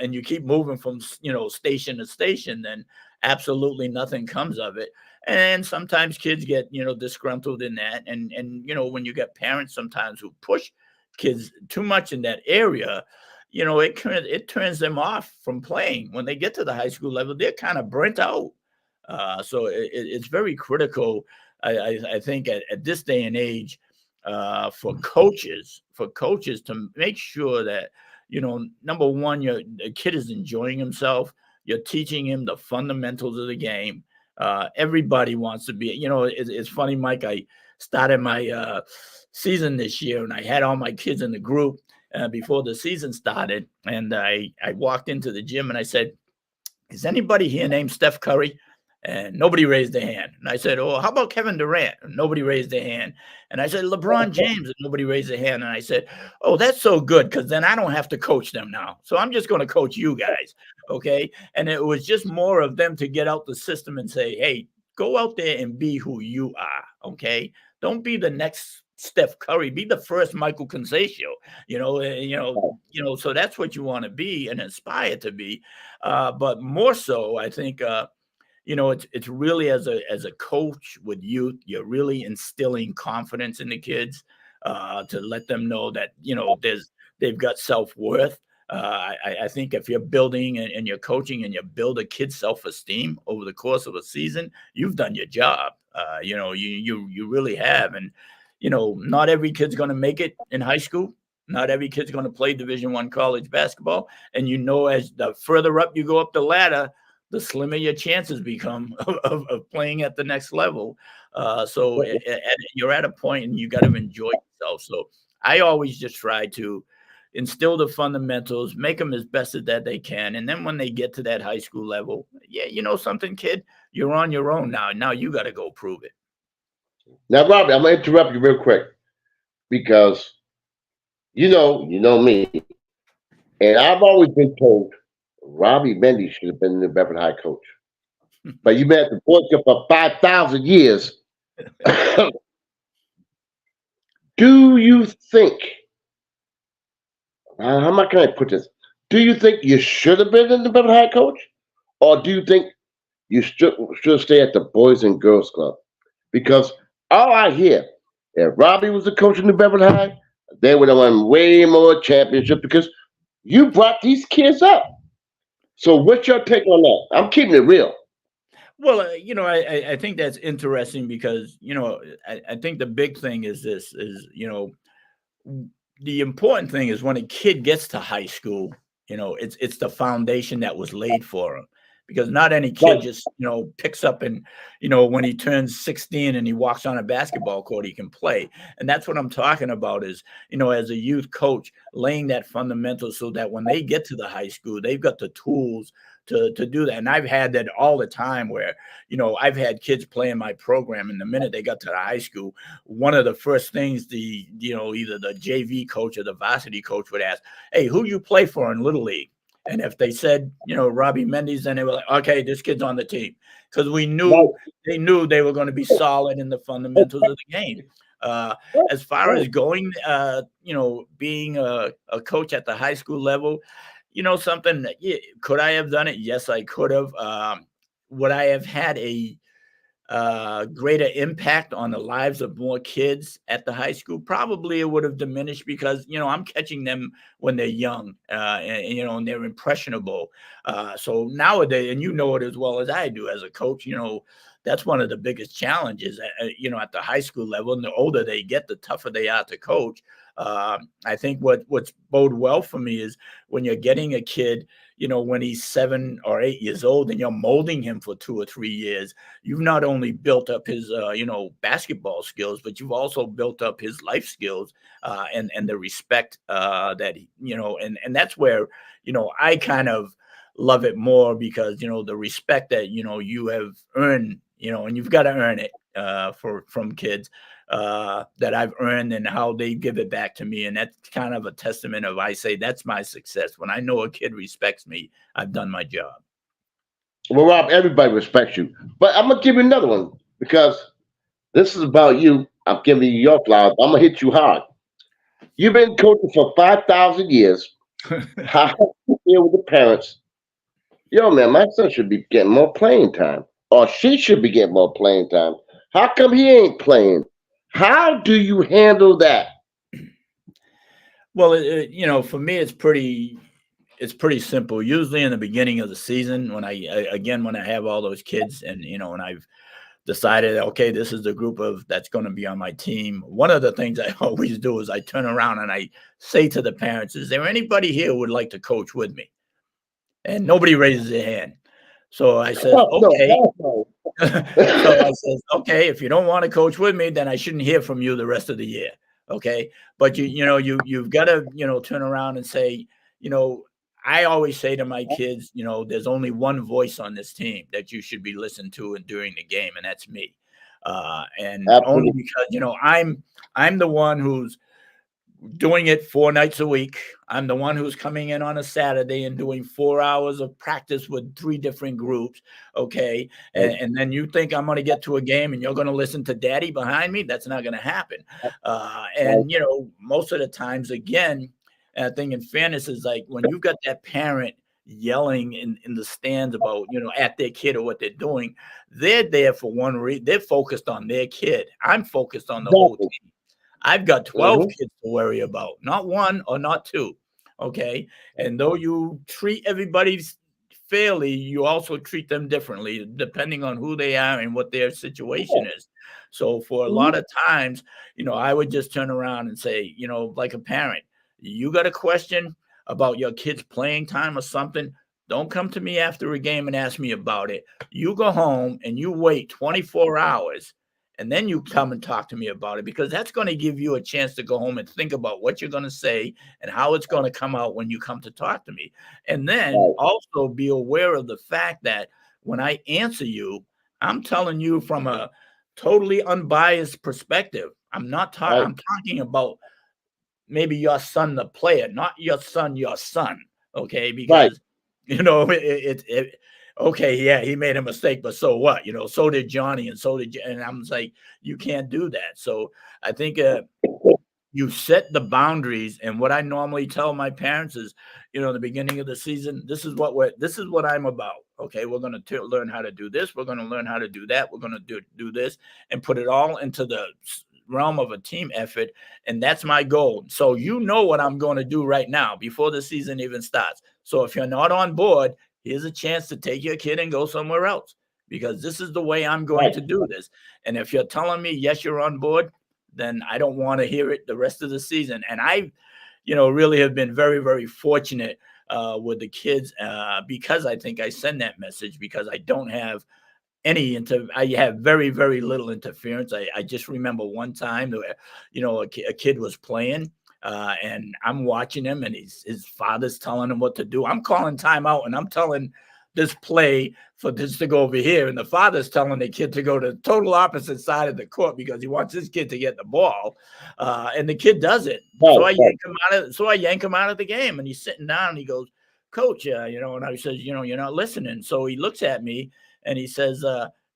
and you keep moving from, station to station, then absolutely nothing comes of it. And sometimes kids get, disgruntled in that. And, when you get parents sometimes who push kids too much in that area, it turns them off from playing. When they get to the high school level, they're kind of burnt out. So it's very critical, I think, at this day and age, for coaches to make sure that, number one, the kid is enjoying himself. You're teaching him the fundamentals of the game. Everybody wants to be. It's funny, Mike. I started my season this year, and I had all my kids in the group before the season started, and I walked into the gym and I said, "Is anybody here named Steph Curry?" And nobody raised their hand. And I said, "Oh, how about Kevin Durant?" And nobody raised their hand. And I said, "LeBron James," and nobody raised their hand. And I said, "Oh, that's so good, because then I don't have to coach them now. So I'm just going to coach you guys." Okay. And it was just more of them to get out the system and say, "Hey, go out there and be who you are." Okay. Don't be the next Steph Curry. Be the first Michael Consaccio. So that's what you want to be and aspire to be. But more so, I think it's really as a coach with youth, you're really instilling confidence in the kids, to let them know that they've got self-worth. I think if you're building and you're coaching and you build a kid's self-esteem over the course of a season, you've done your job. You really have. And not every kid's going to make it in high school. Not every kid's going to play Division I college basketball. And as the further up you go up the ladder, the slimmer your chances become of playing at the next level. So you're at a point and you got to enjoy yourself. So I always just try to instill the fundamentals, make them as best as that they can. And then when they get to that high school level, yeah, you know something, kid, you're on your own now. Now you got to go prove it. Now, Robbie, I'm gonna interrupt you real quick because you know me, and I've always been told Robbie Mendes should have been the Beverly High coach. But you've been at the Boy Scout for 5,000 years. Do you think, how much can I put this? Do you think you should have been in the Beverly High coach? Or do you think you should stay at the Boys and Girls Club? Because all I hear, if Robbie was the coach in the Beverly High, they would have won way more championships because you brought these kids up. So what's your take on that? I'm keeping it real. Well, I think that's interesting because I think the big thing is this is the important thing is when a kid gets to high school, it's the foundation that was laid for him. Because not any kid Right. just picks up and when he turns 16 and he walks on a basketball court, he can play. And that's what I'm talking about is as a youth coach, laying that fundamental so that when they get to the high school, they've got the tools to do that. And I've had that all the time where I've had kids play in my program, and the minute they got to the high school, one of the first things either the JV coach or the varsity coach would ask, "Hey, who you play for in Little League?" And if they said, Robbie Mendes, then they were like, "Okay, this kid's on the team." Because Right. they knew they were going to be solid in the fundamentals of the game. Uh, as far Right. as going, being a coach at the high school level, something that, yeah, could I have done it? Yes, I could have. Would I have had a greater impact on the lives of more kids at the high school? Probably it would have diminished because I'm catching them when they're young, and they're impressionable. So nowadays, and you know it as well as I do as a coach, that's one of the biggest challenges. At the high school level, and the older they get, the tougher they are to coach. I think what's bode well for me is when you're getting a kid, when he's 7 or 8 years old, and you're molding him for 2 or 3 years, you've not only built up his basketball skills, but you've also built up his life skills, and the respect that and that's where I kind of love it more because the respect that you have earned, and you've got to earn it from kids that I've earned, and how they give it back to me. And that's kind of a testament of, I say, that's my success. When I know a kid respects me, I've done my job. Well, Rob, everybody respects you. But I'm gonna give you another one because this is about you. I'm giving you your flowers. I'm gonna hit you hard. You've been coaching for 5,000 years. How do you feel with the parents? Yo, man, my son should be getting more playing time, or she should be getting more playing time. How come he ain't playing? How do you handle that? Well, for me, it's pretty simple. Usually in the beginning of the season, when I have all those kids, and I've decided, okay, this is the group of that's going to be on my team. One of the things I always do is I turn around and I say to the parents, "Is there anybody here who would like to coach with me?" And nobody raises their hand. So I says, Oh, no, "Okay." hell no. So I says, okay, if you don't want to coach with me, then I shouldn't hear from you the rest of the year. Okay. But you've got to, turn around and say, you know, I always say to my kids, there's only one voice on this team that you should be listened to and during the game, and that's me. And only Absolutely. because, I'm the one who's doing it 4 nights a week. I'm the one who's coming in on a Saturday and doing 4 hours of practice with 3 different groups, okay? Right. And then you think I'm gonna get to a game and you're gonna listen to daddy behind me? That's not gonna happen. Right. And, most of the times, again, I think in fairness is like when you've got that parent yelling in the stands about, at their kid or what they're doing, they're there for one reason. They're focused on their kid. I'm focused on the whole Exactly. team. I've got 12 Hmm. kids to worry about, not 1 or not 2, okay? And though you treat everybody fairly, you also treat them differently depending on who they are and what their situation is. So for a lot Hmm. of times, I would just turn around and say, like a parent, you got a question about your kid's playing time or something, don't come to me after a game and ask me about it. You go home and you wait 24 hours and then you come and talk to me about it because that's going to give you a chance to go home and think about what you're going to say and how it's going to come out when you come to talk to me. And then Right. also be aware of the fact that when I answer you, I'm telling you from a totally unbiased perspective. Right. I'm talking about maybe your son, the player, not your son. Okay. Right. Because, okay, yeah, he made a mistake, but so what? So did Johnny, and so did, and I'm like, you can't do that. So I think you set the boundaries. And what I normally tell my parents is, in the beginning of the season, this is what I'm about. Okay, we're going to learn how to do this. We're going to learn how to do that. We're going to do this and put it all into the realm of a team effort. And that's my goal. So what I'm going to do right now before the season even starts. So if you're not on board, here's a chance to take your kid and go somewhere else because this is the way I'm going Right. to do this. And if you're telling me, yes, you're on board, then I don't want to hear it the rest of the season. And I, really have been very, very fortunate with the kids because I think I send that message because I don't have I have very, very little interference. I just remember one time that, a kid was playing and I'm watching him and his father's telling him what to do. I'm calling timeout and I'm telling this play for this to go over here. And the father's telling the kid to go to the total opposite side of the court because he wants his kid to get the ball. And the kid does it. Right. Right. So I yank him out of the game and he's sitting down and he goes, Coach, and I says, you're not listening. So he looks at me and he says,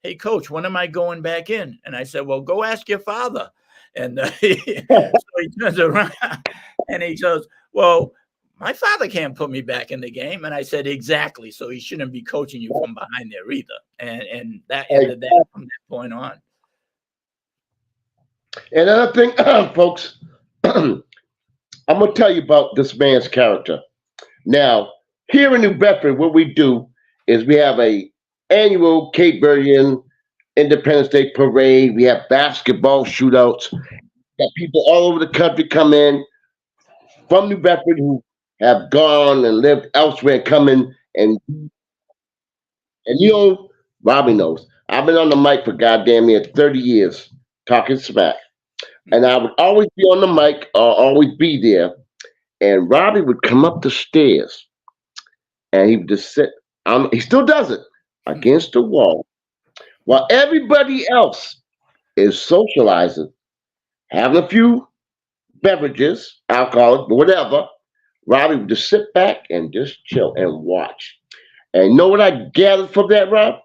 hey, coach, when am I going back in? And I said, well, go ask your father. And so he turns around and he goes, well, my father can't put me back in the game. And I said, exactly. So he shouldn't be coaching you from behind there either. And that ended that Exactly. from that point on. Another thing, folks, I'm gonna tell you about this man's character. Now, here in New Bedford, what we do is we have a annual Cape Verdean Independence Day parade. We have basketball shootouts. Got people all over the country come in from New Bedford who have gone and lived elsewhere, come in and Robbie knows. I've been on the mic for goddamn near 30 years talking smack. And I would always be on the mic or always be there. And Robbie would come up the stairs and he would just sit. He still does it against the wall while everybody else is socializing, having a few beverages, alcoholic, whatever. Robbie would just sit back and just chill and watch. And you know what I gathered from that, Rob?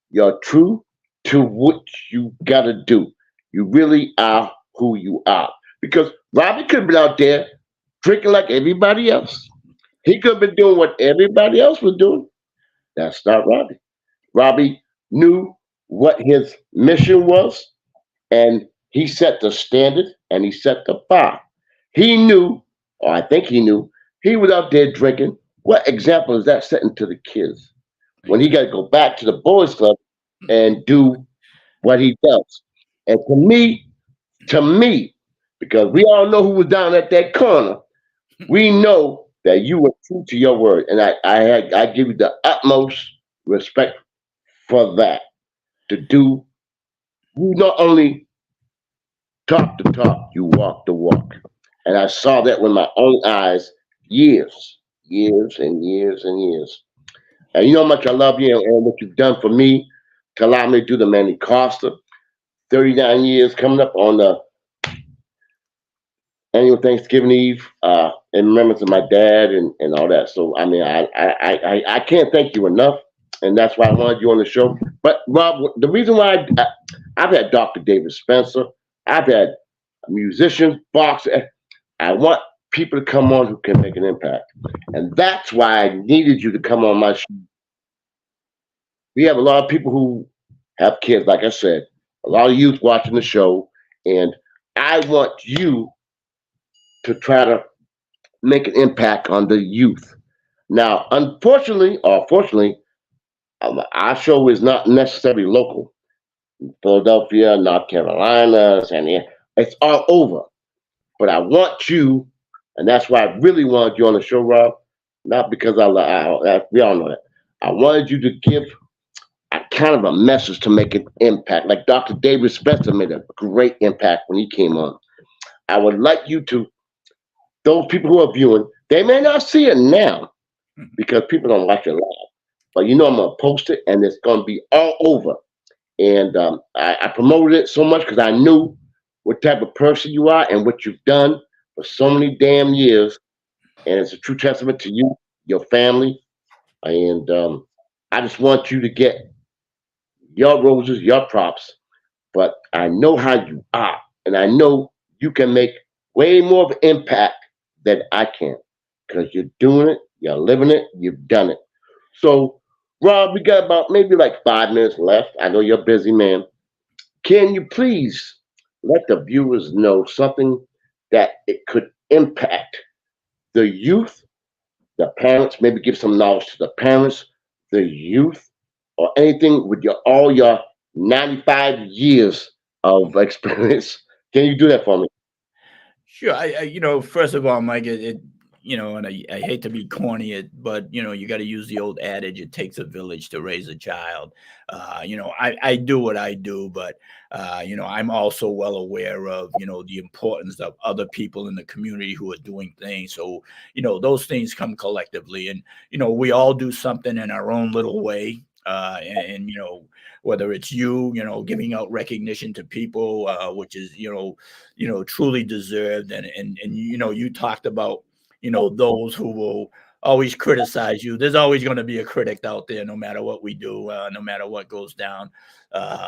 You're true to what you gotta do. You really are who you are. Because Robbie could have been out there drinking like everybody else. He could have been doing what everybody else was doing. That's not Robbie. Robbie knew what his mission was, and he set the standard and he set the bar. He knew, or I think he was out there drinking. What example is that setting to the kids when he got to go back to the boys' club and do what he does? And to me, because we all know who was down at that corner, we know that you were true to your word, and I give you the utmost respect for that. to do. You not only talk the talk, you walk the walk. And I saw that with my own eyes years, years and years and years. And you know how much I love you and what you've done for me to allow me to do the Manny Costa. 39 years coming up on the annual Thanksgiving Eve, in remembrance of my dad and all that. So I mean, I can't thank you enough, and that's why I wanted you on the show. But Rob, the reason why I've had Dr. David Spencer, I've had musicians, boxers. I want people to come on who can make an impact, and that's why I needed you to come on my show. We have a lot of people who have kids, like I said, a lot of youth watching the show, and I want you to try to make an impact on the youth. Now, unfortunately, or fortunately, our show is not necessarily local. Philadelphia, North Carolina, San Diego, it's all over. But I want you, and that's why I really wanted you on the show, Rob. Not because we all know that. I wanted you to give a kind of a message to make an impact. Like Dr. David Spencer made a great impact when he came on. I would like you to, those people who are viewing, they may not see it now because people don't watch it live. But you know, I'm gonna post it, and it's gonna be all over. And I promoted it so much because I knew what type of person you are and what you've done for so many damn years. And it's a true testament to you, your family, and I just want you to get your roses, your props. But I know how you are, and I know you can make way more of an impact than I can because you're doing it, you're living it, you've done it. So, Rob, we got about maybe like 5 minutes left. I know you're a busy man. Can you please let the viewers know something that it could impact the youth, the parents, maybe give some knowledge to the parents, the youth, or anything with your all your 95 years of experience? Can you do that for me? Sure. First of all, Mike, and I hate to be corny, but you got to use the old adage: "It takes a village to raise a child." I do what I do, but I'm also well aware of the importance of other people in the community who are doing things. So those things come collectively, and we all do something in our own little way. And whether it's giving out recognition to people, which is truly deserved. And you talked about, those who will always criticize you. There's always going to be a critic out there, no matter what we do, no matter what goes down.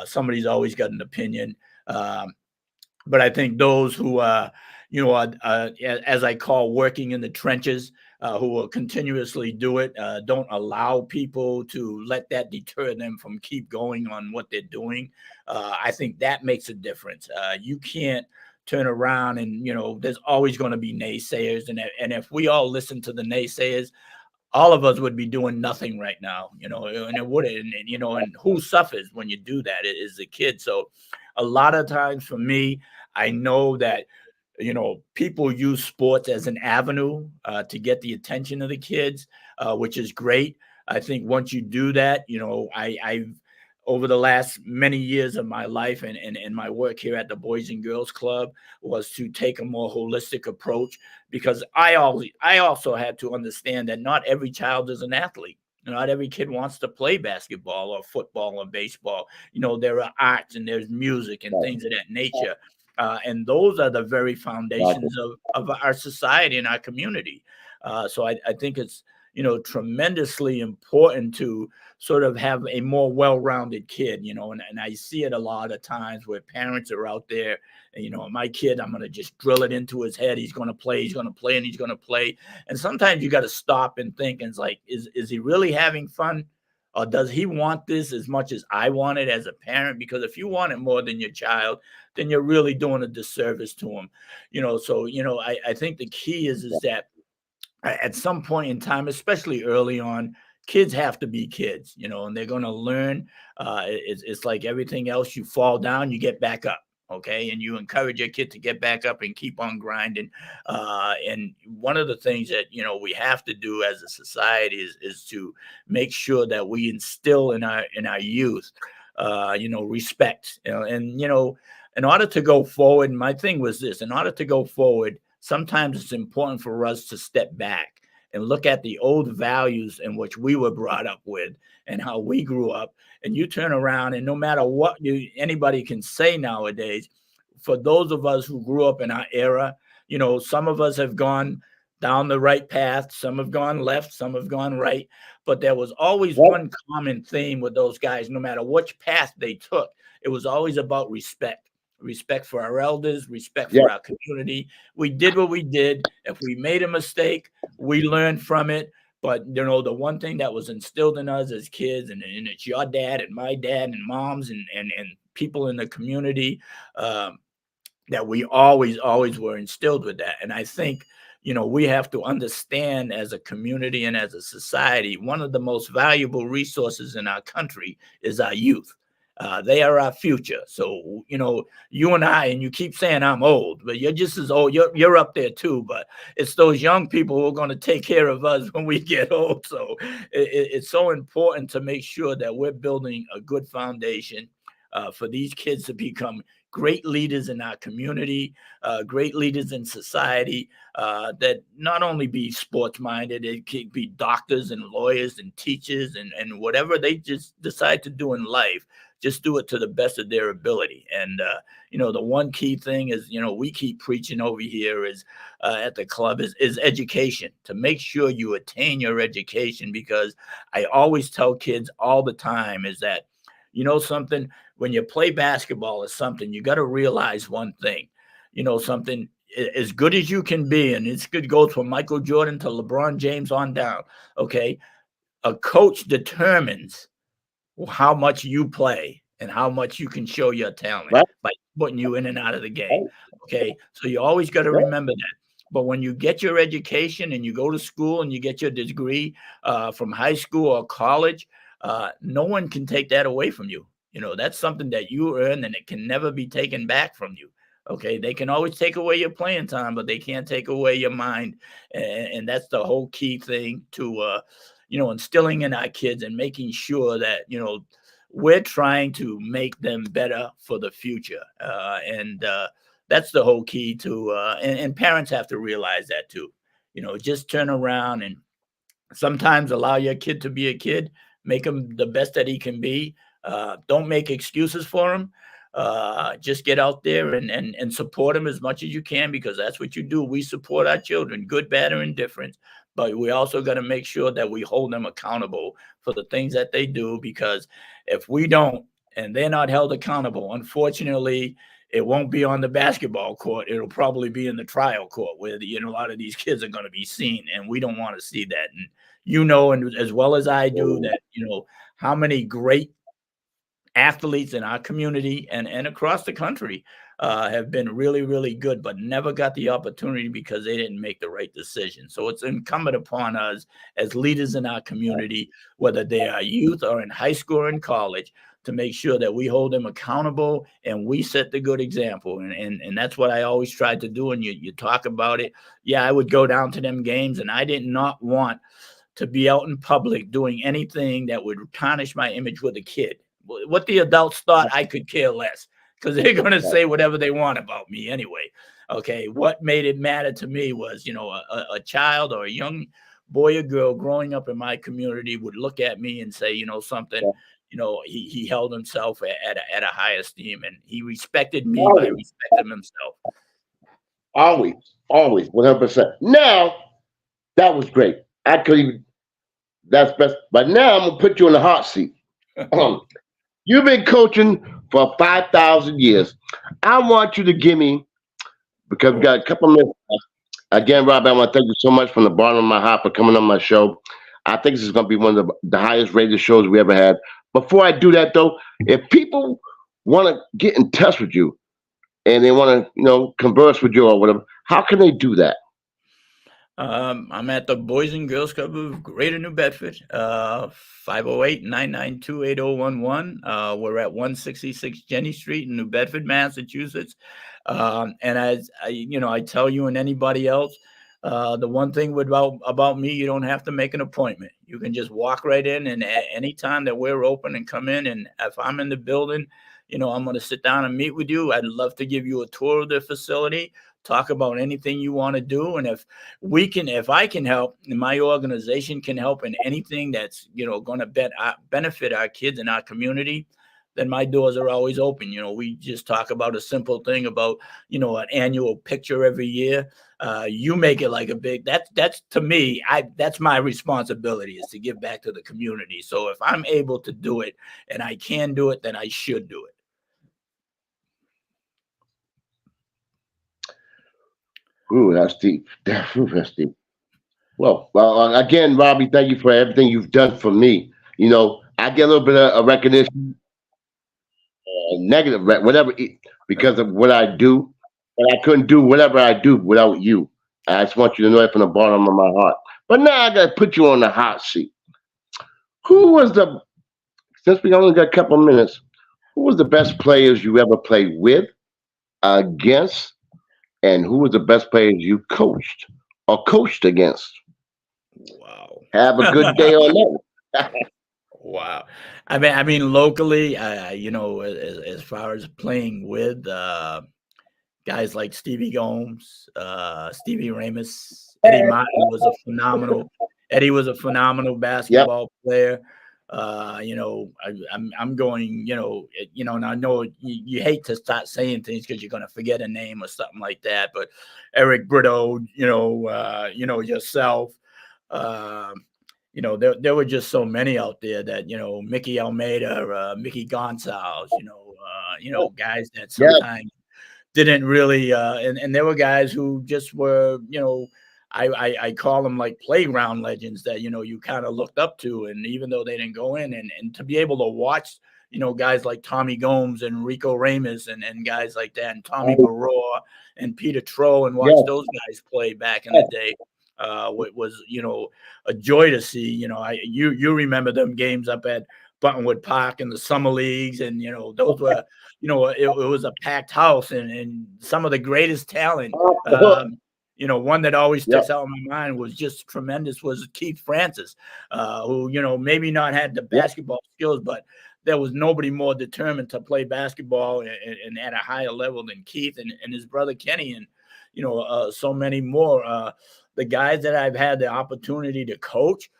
Somebody's always got an opinion. But I think those who as I call working in the trenches, who will continuously do it, don't allow people to let that deter them from keep going on what they're doing. I think that makes a difference. You can't turn around and there's always going to be naysayers, and if we all listen to the naysayers, all of us would be doing nothing right now, and it would, and who suffers when you do that? It is the kid. So a lot of times for me, I know that, people use sports as an avenue to get the attention of the kids, which is great. I think once you do that, I've over the last many years of my life and my work here at the Boys and Girls Club was to take a more holistic approach, because I also had to understand that not every child is an athlete. Not every kid wants to play basketball or football or baseball. There are arts and there's music and Right, things of that nature. And those are the very right, foundations of our society and our community. So I think it's, tremendously important to sort of have a more well-rounded kid, and I see it a lot of times where parents are out there, and, my kid, I'm going to just drill it into his head. He's going to play, he's going to play, and he's going to play. And sometimes you got to stop and think, and it's like, is he really having fun? Or does he want this as much as I want it as a parent? Because if you want it more than your child, then you're really doing a disservice to him. So, I think the key is that at some point in time, especially early on, kids have to be kids, and they're going to learn. It's like everything else. You fall down, you get back up. Okay. And you encourage your kid to get back up and keep on grinding. And one of the things that, we have to do as a society is to make sure that we instill in our youth respect. And in order to go forward, my thing was this: in order to go forward, sometimes it's important for us to step back and look at the old values in which we were brought up with and how we grew up. And you turn around, and no matter what anybody can say nowadays, for those of us who grew up in our era, some of us have gone down the right path, some have gone left, some have gone right, but there was always Yep. one common theme with those guys. No matter which path they took, it was always about respect for our elders, respect Yep. for our community. We did what we did. If we made a mistake, we learned from it. But the one thing that was instilled in us as kids, and it's your dad and my dad and moms and people in the community, that we always were instilled with that. And I think, we have to understand, as a community and as a society, one of the most valuable resources in our country is our youth. They are our future. So, you and I, and you keep saying I'm old, but you're just as old. You're up there too, but it's those young people who are going to take care of us when we get old. So it's so important to make sure that we're building a good foundation for these kids to become great leaders in our community, great leaders in society, that not only be sports minded, it could be doctors and lawyers and teachers and whatever they just decide to do in life. Just do it to the best of their ability. And, the one key thing is, we keep preaching over here is at the club is education, to make sure you attain your education, because I always tell kids all the time is that, something, when you play basketball is something, you got to realize one thing, something as good as you can be. And it's good goes from Michael Jordan to LeBron James on down. Okay. A coach determines how much you play and how much you can show your talent Right. by putting you in and out of the game. Right. Okay. So you always got to Yep. remember that. But when you get your education and you go to school and you get your degree from high school or college, no one can take that away from you. That's something that you earn, and it can never be taken back from you. Okay. They can always take away your playing time, but they can't take away your mind. And that's the whole key thing to, instilling in our kids and making sure that, we're trying to make them better for the future. And that's the whole key to, and parents have to realize that too. Just turn around and sometimes allow your kid to be a kid, make him the best that he can be. Don't make excuses for him. Just get out there and support him as much as you can, because that's what you do. We support our children, good, bad, or indifferent. But we also got to make sure that we hold them accountable for the things that they do, because if we don't and they're not held accountable, unfortunately, it won't be on the basketball court. It'll probably be in the trial court where a lot of these kids are going to be seen, and we don't want to see that. And and as well as I do, Mm. that how many great athletes in our community and across the country have been really, really good, but never got the opportunity because they didn't make the right decision. So it's incumbent upon us as leaders in our community, whether they are youth or in high school or in college, to make sure that we hold them accountable and we set the good example. And that's what I always tried to do. And you talk about it. Yeah, I would go down to them games, and I did not want to be out in public doing anything that would tarnish my image with a kid. What the adults thought, I could care less, because they're going to Right. say whatever they want about me anyway. Okay. What made it matter to me was, a child or a young boy or girl growing up in my community would look at me and say, something, Yeah. he held himself at a high esteem, and he respected me by Always. respecting himself. Always. Always. 100%. Now, that was great. I could even, that's best. But now I'm going to put you in the hot seat. You've been coaching for 5,000 years. I want you to give me, because we got a couple minutes left. Again, Rob, I want to thank you so much from the bottom of my heart for coming on my show. I think this is going to be one of the highest rated shows we ever had. Before I do that, though, if people want to get in touch with you and they want to, converse with you or whatever, how can they do that? I'm at the Boys and Girls Club of Greater New Bedford, 508-992-8011. We're at 166 Jenny Street in New Bedford, Massachusetts. And as I tell you and anybody else, The one thing about me, you don't have to make an appointment. You can just walk right in, and at any time that we're open and come in, and if I'm in the building, I'm going to sit down and meet with you. I'd love to give you a tour of the facility, talk about anything you want to do, and if I can help, and my organization can help in anything that's going to benefit our kids in our community, then my doors are always open. We just talk about a simple thing about an annual picture every year. You make it like a big, that's to me, that's my responsibility, is to give back to the community. So if I'm able to do it and I can do it, then I should do it. Ooh, that's deep. That's deep. Well, again, Robbie, thank you for everything you've done for me. I get a little bit of recognition, negative, whatever, because of what I do, but I couldn't do whatever I do without you. I just want you to know that from the bottom of my heart. But now I got to put you on the hot seat. Who was the, since we only got a couple minutes, who was the best players you ever played with, against, and who was the best players you coached or coached against? Wow. Have a good day on that. Wow. I mean, locally, as far as playing with guys like Stevie Gomes, Stevie Ramus, Eddie Martin was a phenomenal. Eddie was a phenomenal Yep. basketball player. I'm going. And I know you hate to start saying things because you're going to forget a name or something like that. But Eric Brito, yourself. Um, there were just so many out there that, Mickey Almeida, Mickey Gonzalez, guys that Yeah. sometimes didn't really, and there were guys who just were, I call them like playground legends that, you kind of looked up to. And even though they didn't go in, and to be able to watch, guys like Tommy Gomes and Rico Ramos and guys like that, and Tommy Barroa and Peter Troll, and watch Yeah. those guys play back in the day. Was a joy to see. You remember them games up at Buttonwood Park in the summer leagues, and those were it was a packed house, and some of the greatest talent. One that always Yep. sticks out in my mind was just tremendous was Keith Francis, who maybe not had the Yep. basketball skills, but there was nobody more determined to play basketball and at a higher level than Keith and his brother Kenny, and so many more. The guys that I've had the opportunity to coach.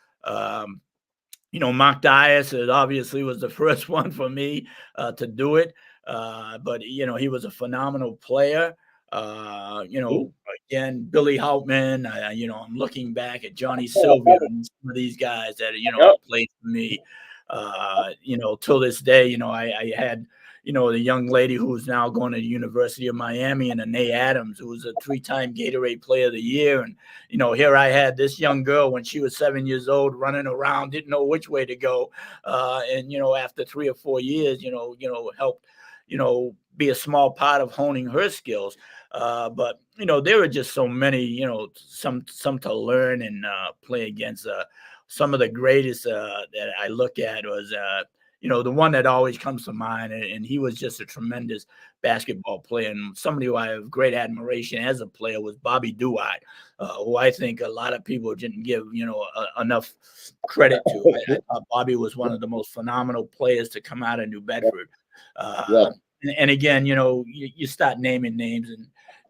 Mark Dias obviously was the first one for me to do it. But he was a phenomenal player. Again, Billy Houtman, I'm looking back at Johnny Sylvia and some of these guys that, Yep. have played for me. Till this day, I had, the young lady who's now going to the University of Miami, and Anae Adams, who was a 3-time Gatorade Player of the Year. And, here I had this young girl when she was 7 years old running around, didn't know which way to go. And, after 3 or 4 years, helped, be a small part of honing her skills. But, there were just so many, some to learn and play against. Some of the greatest that I look at was, the one that always comes to mind, and he was just a tremendous basketball player, and somebody who I have great admiration as a player was Bobby Duwat, who I think a lot of people didn't give, enough credit to. I thought Bobby was one of the most phenomenal players to come out of New Bedford. Yeah. And again, you start naming names, and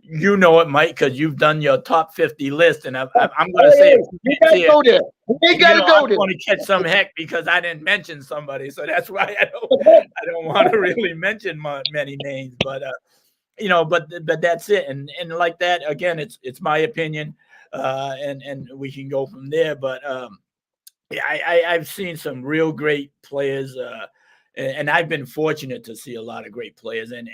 it, Mike, because you've done your top 50 list, and I'm going to say, Hey, we gotta go there. We gotta I'm go there. going to catch some heck because I didn't mention somebody, so that's why I don't want to really mention many names, but but that's it, and like that again, it's my opinion, and we can go from there, but yeah, I've seen some real great players, and I've been fortunate to see a lot of great players. And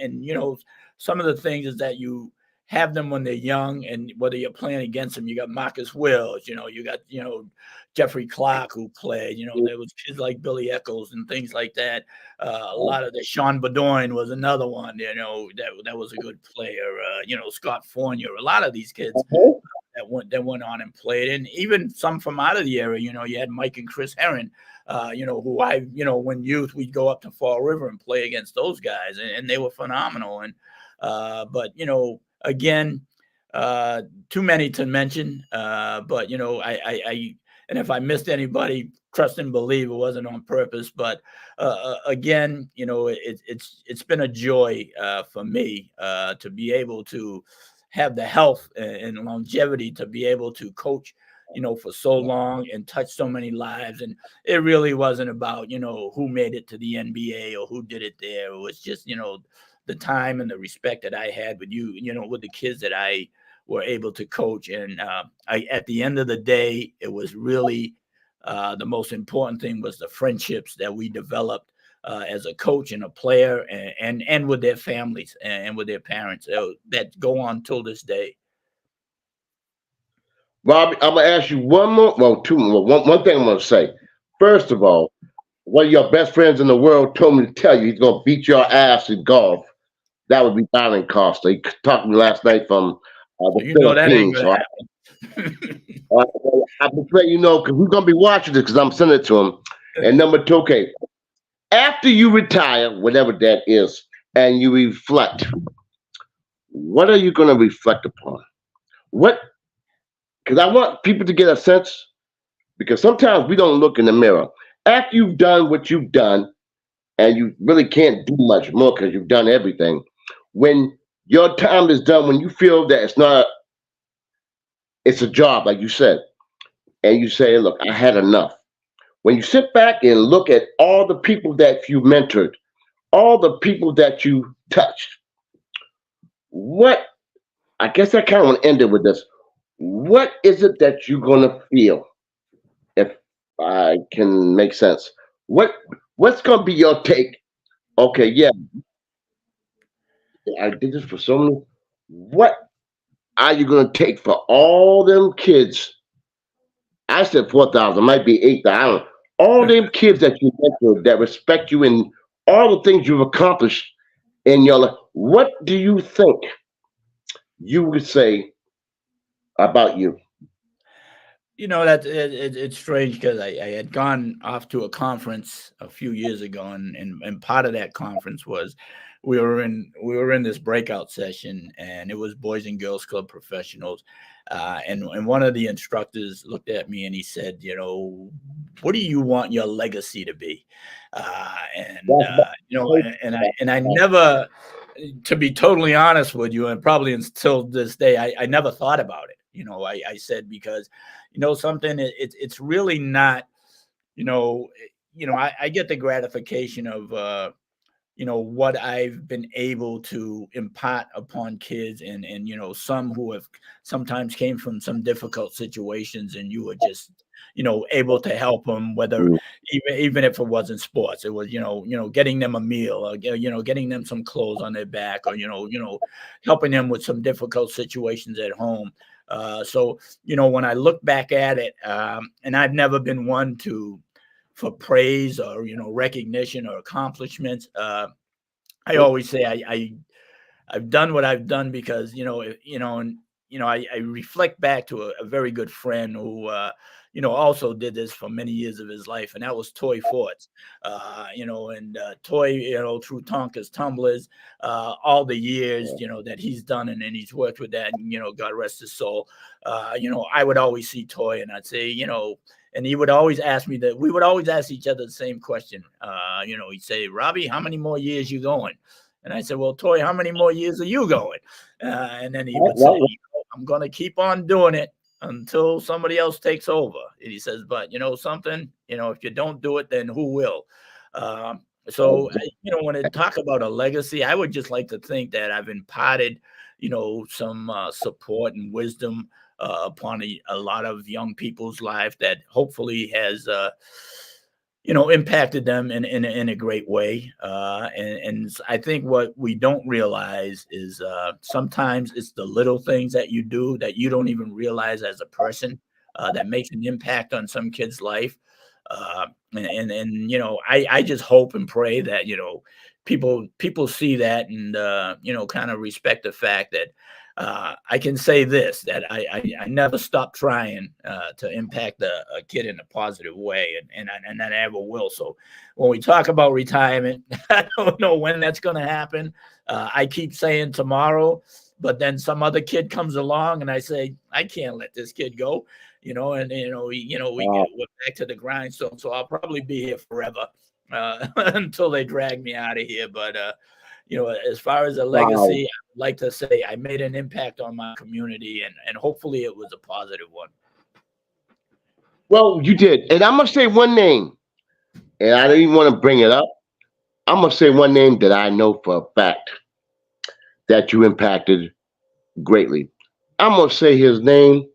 some of the things is that you have them when they're young, and whether you're playing against them, you got Marcus Wills, you got Jeffrey Clark who played. There was kids like Billy Eccles and things like that. A lot of the Sean Bedoin was another one. That was a good player. Scott Fournier. A lot of these kids that went on and played, and even some from out of the area. You had Mike and Chris Herron, who when youth we'd go up to Fall River and play against those guys, and they were phenomenal. And but again, too many to mention. But and if I missed anybody, trust and believe it wasn't on purpose. But again, it's been a joy for me to be able to have the health and longevity to be able to coach, for so long and touch so many lives. And it really wasn't about, who made it to the NBA or who did it there. It was just, the time and the respect that I had with with the kids that I were able to coach. And at the end of the day, it was really the most important thing was the friendships that we developed as a coach and a player, and with their families and with their parents that go on till this day. Robbie, I'm gonna ask you one more, well, two more. One thing I'm gonna say. First of all, one of your best friends in the world told me to tell you he's gonna beat your ass in golf. That would be Byron Costa. He talked to me last night from So the that ain't Philippines. gonna So happen. I just let you know because we're gonna be watching this because I'm sending it to him. And number two, okay, after you retire, whatever that is, and you reflect, what are you gonna reflect upon? What? Because I want people to get a sense. Because sometimes we don't look in the mirror after you've done what you've done, and you really can't do much more because you've done everything. When your time is done, when you feel that it's not, it's a job, like you said, and you say, "Look, I had enough." When you sit back and look at all the people that you mentored, all the people that you touched, what, I guess I kind of want to end it with this. What is it that you're gonna feel, if I can make sense? What what's gonna be your take? Okay, yeah, I did this for so many. What are you gonna take for all them kids? I said 4,000, might be 8,000. All them kids that you mentored that respect you and all the things you've accomplished in your life. What do you think you would say about you? That it's strange because I had gone off to a conference a few years ago, and part of that conference was we were in this breakout session, and it was Boys and Girls Club professionals, and one of the instructors looked at me and he said, what do you want your legacy to be? And and I never, to be totally honest with you, and probably until this day, I never thought about it. I said, because something, it's really not, I get the gratification of what I've been able to impart upon kids, and some who have sometimes came from some difficult situations, and you were just able to help them, whether Mm, even if it wasn't sports, it was getting them a meal, or getting them some clothes on their back, or helping them with some difficult situations at home. So when I look back at it, and I've never been one to for praise or recognition or accomplishments. I always say I've done what I've done because and I reflect back to a very good friend who also did this for many years of his life, and that was Toy Forts. And Toy, through Tonka's Tumblers, all the years that he's done, and he's worked with that, and God rest his soul. I would always see Toy, and I'd say, and he would always ask me that. We would always ask each other the same question. He'd say, "Robbie, how many more years you going?" And I said, "Well, Toy, how many more years are you going?" And then he right, would say, right, right. "I'm going to keep on doing it until somebody else takes over." And he says, "But something, if you don't do it, then who will?" So, when I talk about a legacy, I would just like to think that I've imparted, some support and wisdom upon a lot of young people's life that hopefully has impacted them in a great way. And I think what we don't realize is sometimes it's the little things that you do that you don't even realize as a person that makes an impact on some kid's life. And I just hope and pray that people see that, and kind of respect the fact that I can say this, that I never stopped trying to impact a kid in a positive way, and I never will. So when we talk about retirement, I don't know when that's going to happen. I keep saying tomorrow, but then some other kid comes along and I say, I can't let this kid go, we went back to the grindstone. So I'll probably be here forever until they drag me out of here. But, as far as a Wow. legacy, I'd like to say I made an impact on my community, and hopefully it was a positive one. Well, you did. And I'm going to say one name, and I don't even want to bring it up. I'm going to say one name that I know for a fact that you impacted greatly. I'm going to say his name.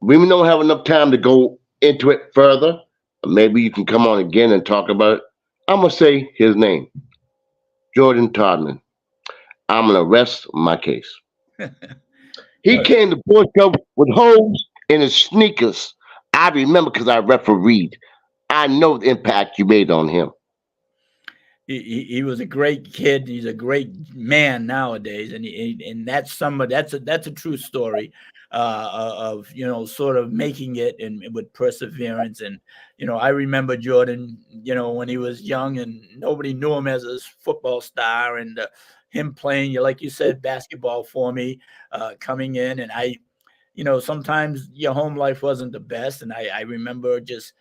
We don't have enough time to go into it further. Maybe you can come on again and talk about it. I'm going to say his name, Jordan Todman. I'm going to rest my case. He came to Boys Club with holes in his sneakers. I remember because I refereed. I know the impact you made on him. He was a great kid. He's a great man nowadays, and that's somebody that's a true story of sort of making it and with perseverance. And I remember Jordan, when he was young and nobody knew him as a football star, and him playing, like you said, basketball for me, coming in, and sometimes your home life wasn't the best, and I remember just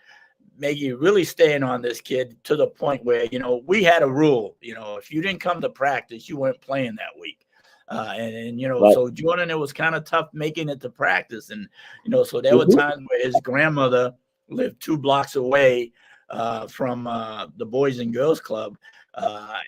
Maggie really staying on this kid to the point where, we had a rule, if you didn't come to practice, you weren't playing that week. Right. So Jordan, it was kind of tough making it to practice. And, so there were Mhm. times where his grandmother lived 2 blocks away from the Boys and Girls Club.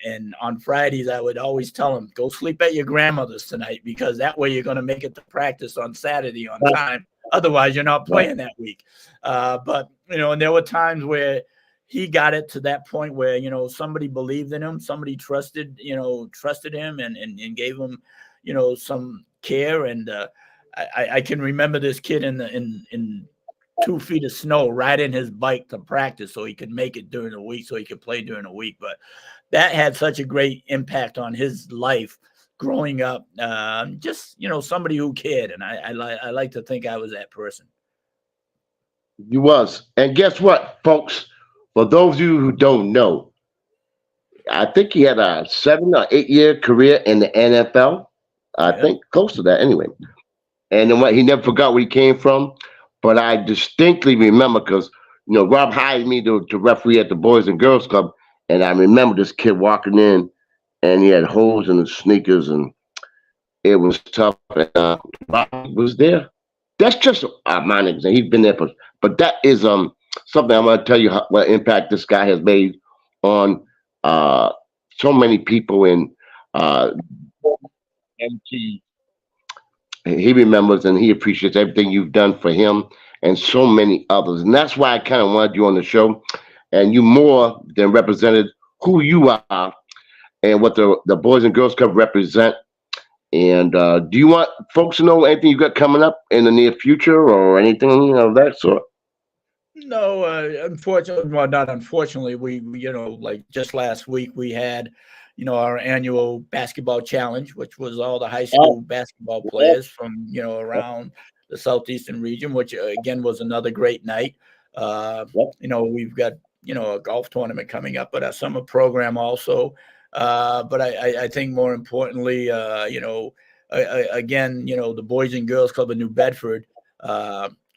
And on Fridays, I would always tell him, go sleep at your grandmother's tonight, because that way you're going to make it to practice on Saturday on Right. time. Otherwise, you're not Right. playing that week. But and there were times where he got it to that point where somebody believed in him, somebody trusted him, and gave him some care. And I can remember this kid in 2 feet of snow riding his bike to practice so he could make it during the week, so he could play during the week. But that had such a great impact on his life growing up. Just somebody who cared, and I like to think I was that person. You was. And guess what, folks? For those of you who don't know, I think he had a 7 or 8 year career in the NFL. I Yeah. think close to that anyway. And then what he never forgot where he came from. But I distinctly remember because Rob hired me to referee at the Boys and Girls Club, and I remember this kid walking in, and he had holes in his sneakers, and it was tough. And Rob was there. That's just a minor example. He's been there for, but that is something I'm going to tell you what impact this guy has made on uh so many people in uh MT. He remembers and he appreciates everything you've done for him and so many others. And that's why I kind of wanted you on the show. And you more than represented who you are and what the Boys and Girls Club represent. And do you want folks to know anything you got coming up in the near future or anything of that sort? No, unfortunately, well, not unfortunately. Like just last week, we had, our annual basketball challenge, which was all the high Oh, school basketball yeah, players from, around the southeastern region, which again was another great night. yeah. We've got, a golf tournament coming up, but a summer program also. But I think more importantly, again, the Boys and Girls Club of New Bedford.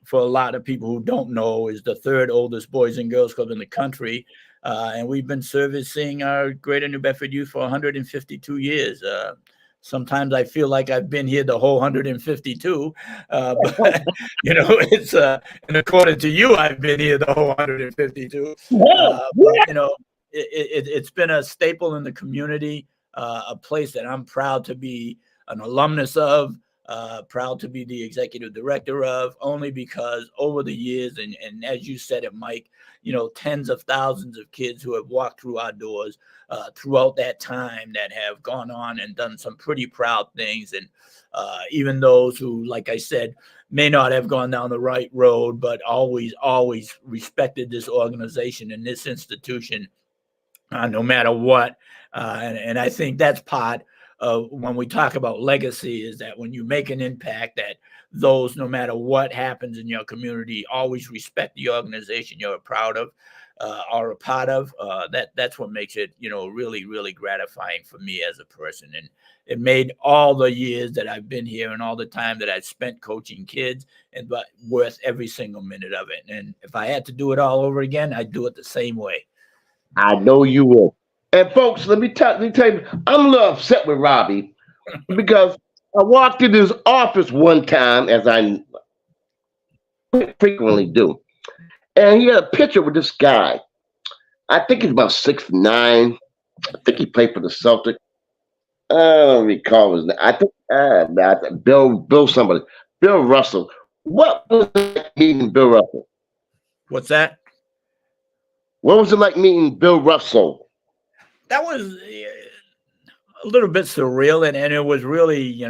For a lot of people who don't know, is the third oldest Boys and Girls Club in the country. And we've been servicing our Greater New Bedford youth for 152 years. Sometimes I feel like I've been here the whole 152, but it's and according to you, I've been here the whole 152. But it's been a staple in the community, a place that I'm proud to be an alumnus of, proud to be the executive director of, only because over the years, and as you said it, Mike, tens of thousands of kids who have walked through our doors throughout that time that have gone on and done some pretty proud things. And even those who, like I said, may not have gone down the right road, but always respected this organization and this institution, no matter what. And I think that's part when we talk about legacy is that when you make an impact, that those, no matter what happens in your community, always respect the organization you're proud of, are a part of. That's what makes it, really, really gratifying for me as a person. And it made all the years that I've been here and all the time that I've spent coaching kids and but worth every single minute of it. And if I had to do it all over again, I'd do it the same way. I know you will. And folks, let me tell you, I'm a little upset with Robbie because I walked in his office one time, as I frequently do, and he had a picture with this guy. I think he's about 6'9". I think he played for the Celtics. I don't recall his name. I think Bill somebody, Bill Russell. What was it like meeting Bill Russell? What's that? What was it like meeting Bill Russell? That was a little bit surreal, and it was really, it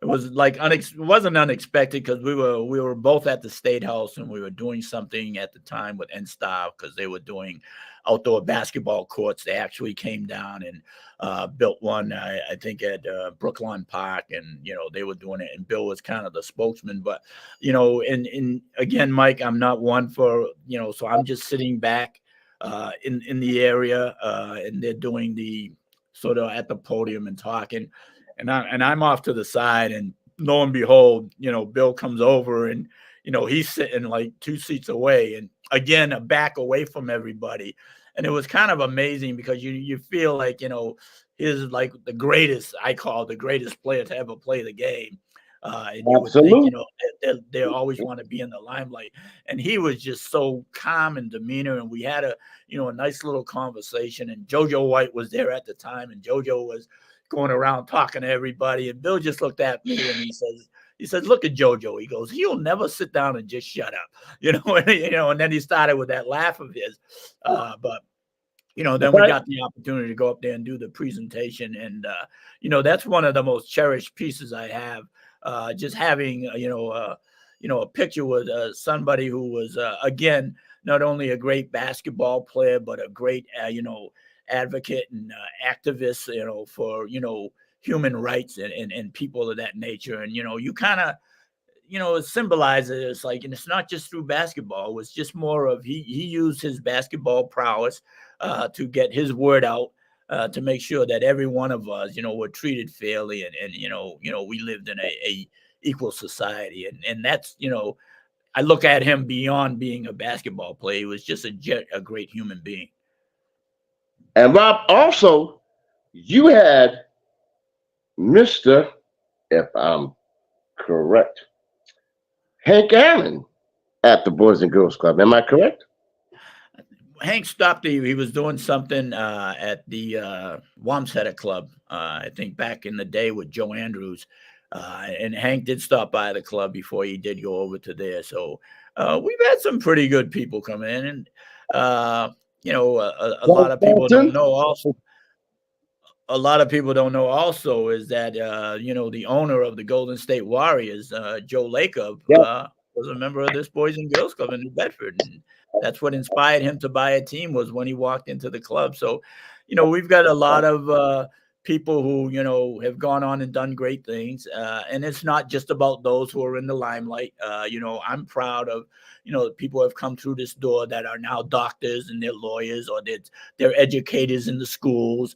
was like it wasn't unexpected because we were both at the State House and we were doing something at the time with NSTAR because they were doing outdoor basketball courts. They actually came down and built one, I think, at Brookline Park, and they were doing it. And Bill was kind of the spokesman, but and again, Mike, I'm not one for so I'm just sitting back in the area, and they're doing the sort of at the podium and talking. And I'm off to the side, and lo and behold, Bill comes over, and he's sitting like 2 seats away, and again, a back away from everybody. And it was kind of amazing because you feel like he's like the greatest, I call the greatest player to ever play the game. And you would think, Absolutely. they always want to be in the limelight. And he was just so calm and demeanor. And we had a nice little conversation. And JoJo White was there at the time. And JoJo was going around talking to everybody. And Bill just looked at me and he says, look at JoJo. He goes, he'll never sit down and just shut up, and then he started with that laugh of his. But then we Right. got the opportunity to go up there and do the presentation. And, that's one of the most cherished pieces I have. Just having, a picture with somebody who was, again, not only a great basketball player, but a great, advocate and activist, for, human rights and people of that nature. And, you kind of, it symbolizes like, and it's not just through basketball. It was just more of he used his basketball prowess to get his word out, to make sure that every one of us, were treated fairly, and we lived in a equal society. And that's, I look at him beyond being a basketball player. He was just a great human being. And Rob, also, you had Mr., if I'm correct, Hank Allen at the Boys and Girls Club. Am I correct? Hank stopped. He was doing something at the Wamsetta Club, I think back in the day with Joe Andrews. And Hank did stop by the club before he did go over to there. So we've had some pretty good people come in. And, a lot of people don't Walton? know also. A lot of people don't know also is that, the owner of the Golden State Warriors, Joe Lacob, Yeah. was a member of this Boys and Girls Club in New Bedford. And that's what inspired him to buy a team, was when he walked into the club. So, we've got a lot of people who, have gone on and done great things. And it's not just about those who are in the limelight. I'm proud of, people have come through this door that are now doctors and they're lawyers, or they're educators in the schools,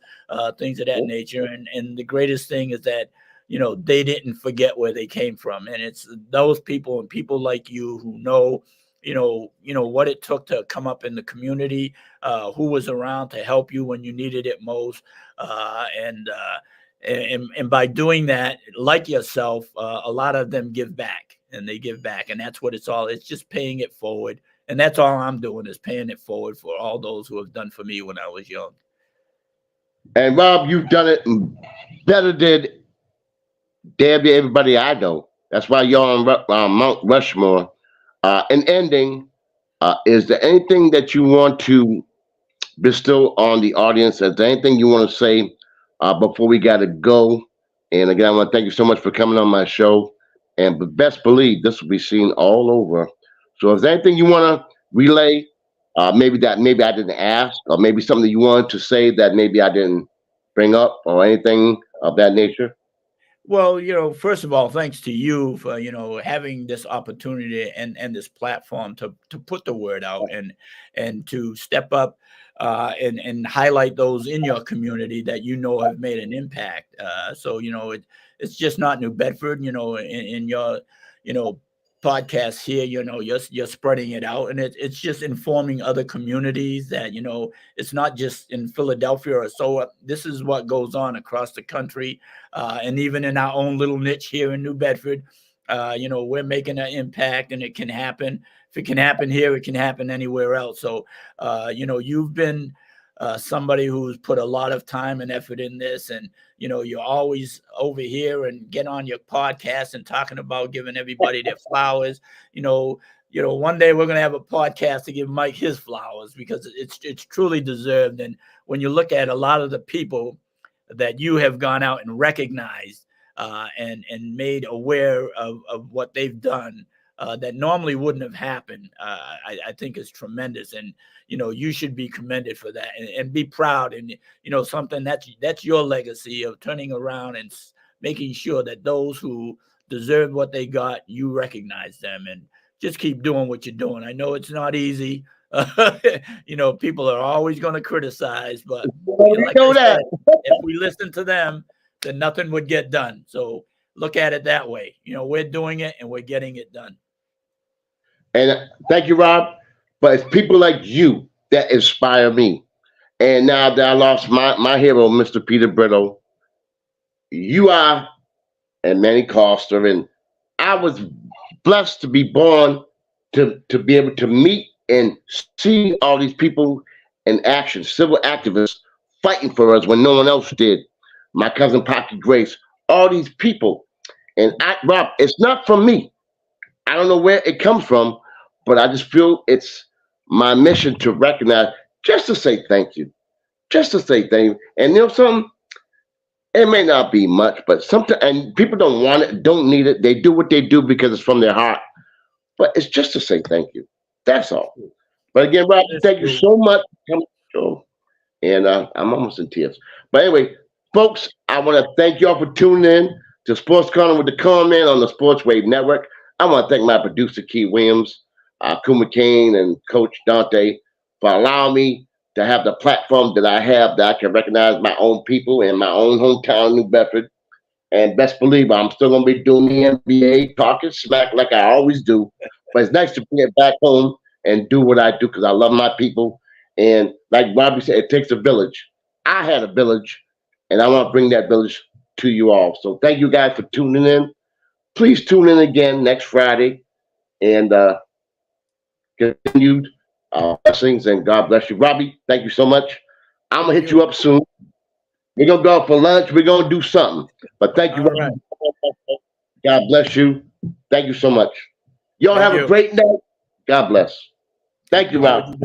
things of that nature. And the greatest thing is that, they didn't forget where they came from. And it's those people and people like you who know, what it took to come up in the community, who was around to help you when you needed it most. And by doing that, like yourself, a lot of them give back, and they give back. And that's what it's all. It's just paying it forward. And that's all I'm doing, is paying it forward for all those who have done for me when I was young. And Rob, you've done it better than damn near everybody I know. That's why you're on Mount Rushmore. In ending, is there anything that you want to bestow on the audience? Is there anything you want to say before we got to go? And again, I want to thank you so much for coming on my show. And best believe this will be seen all over. So, if there's anything you want to relay, maybe I didn't ask, or maybe something you wanted to say that maybe I didn't bring up or anything of that nature? Well, first of all, thanks to you for having this opportunity and this platform to put the word out and to step up and highlight those in your community that have made an impact. So it's just not New Bedford. In your you know podcast here, you're spreading it out, and it's just informing other communities that it's not just in Philadelphia or so. This is what goes on across the country, and even in our own little niche here in New Bedford. We're making an impact, and it can happen. If it can happen here, it can happen anywhere else. So, you've been somebody who's put a lot of time and effort in this, and you're always over here and get on your podcast and talking about giving everybody their flowers. One day we're going to have a podcast to give Mike his flowers, because it's truly deserved. And when you look at a lot of the people that you have gone out and recognized and made aware of what they've done, that normally wouldn't have happened, I think is tremendous. And you should be commended for that, and be proud. And something that's your legacy of turning around and making sure that those who deserve what they got, you recognize them, and just keep doing what you're doing. I know it's not easy. People are always going to criticize, but like I said, if we listen to them, then nothing would get done. So look at it that way. We're doing it, and we're getting it done. And thank you, Rob. But it's people like you that inspire me. And now that I lost my hero, Mr. Peter Brittle, you are, and Manny Coster, and I was blessed to be born to be able to meet and see all these people in action, civil activists fighting for us when no one else did. My cousin Poppy Grace, all these people. And Rob, it's not from me. I don't know where it comes from, but I just feel it's my mission to recognize, just to say thank you. Just to say thank you. And something, it may not be much, but sometimes, and people don't want it, don't need it. They do what they do because it's from their heart. But it's just to say thank you. That's all. But again, Rob, thank you so much for coming to the show. And I'm almost in tears. But anyway, folks, I want to thank y'all for tuning in to Sports Corner with the Conn Man on the Sports Wave Network. I want to thank my producer, Key Williams, Kuma Kane, and Coach Dante for allowing me to have the platform that I have, that I can recognize my own people in my own hometown, New Bedford. And best believe I'm still going to be doing the NBA, talking smack like I always do. But it's nice to get back home and do what I do, because I love my people. And like Robbie said, it takes a village. I had a village, and I want to bring that village to you all. So thank you guys for tuning in. Please tune in again next Friday, and continued blessings, and God bless you. Robbie, thank you so much. I'm going to hit you up soon. We're going to go out for lunch. We're going to do something. But thank you, Robbie. Right. God bless you. Thank you so much. Y'all have a great night. God bless. Thank you, Rob.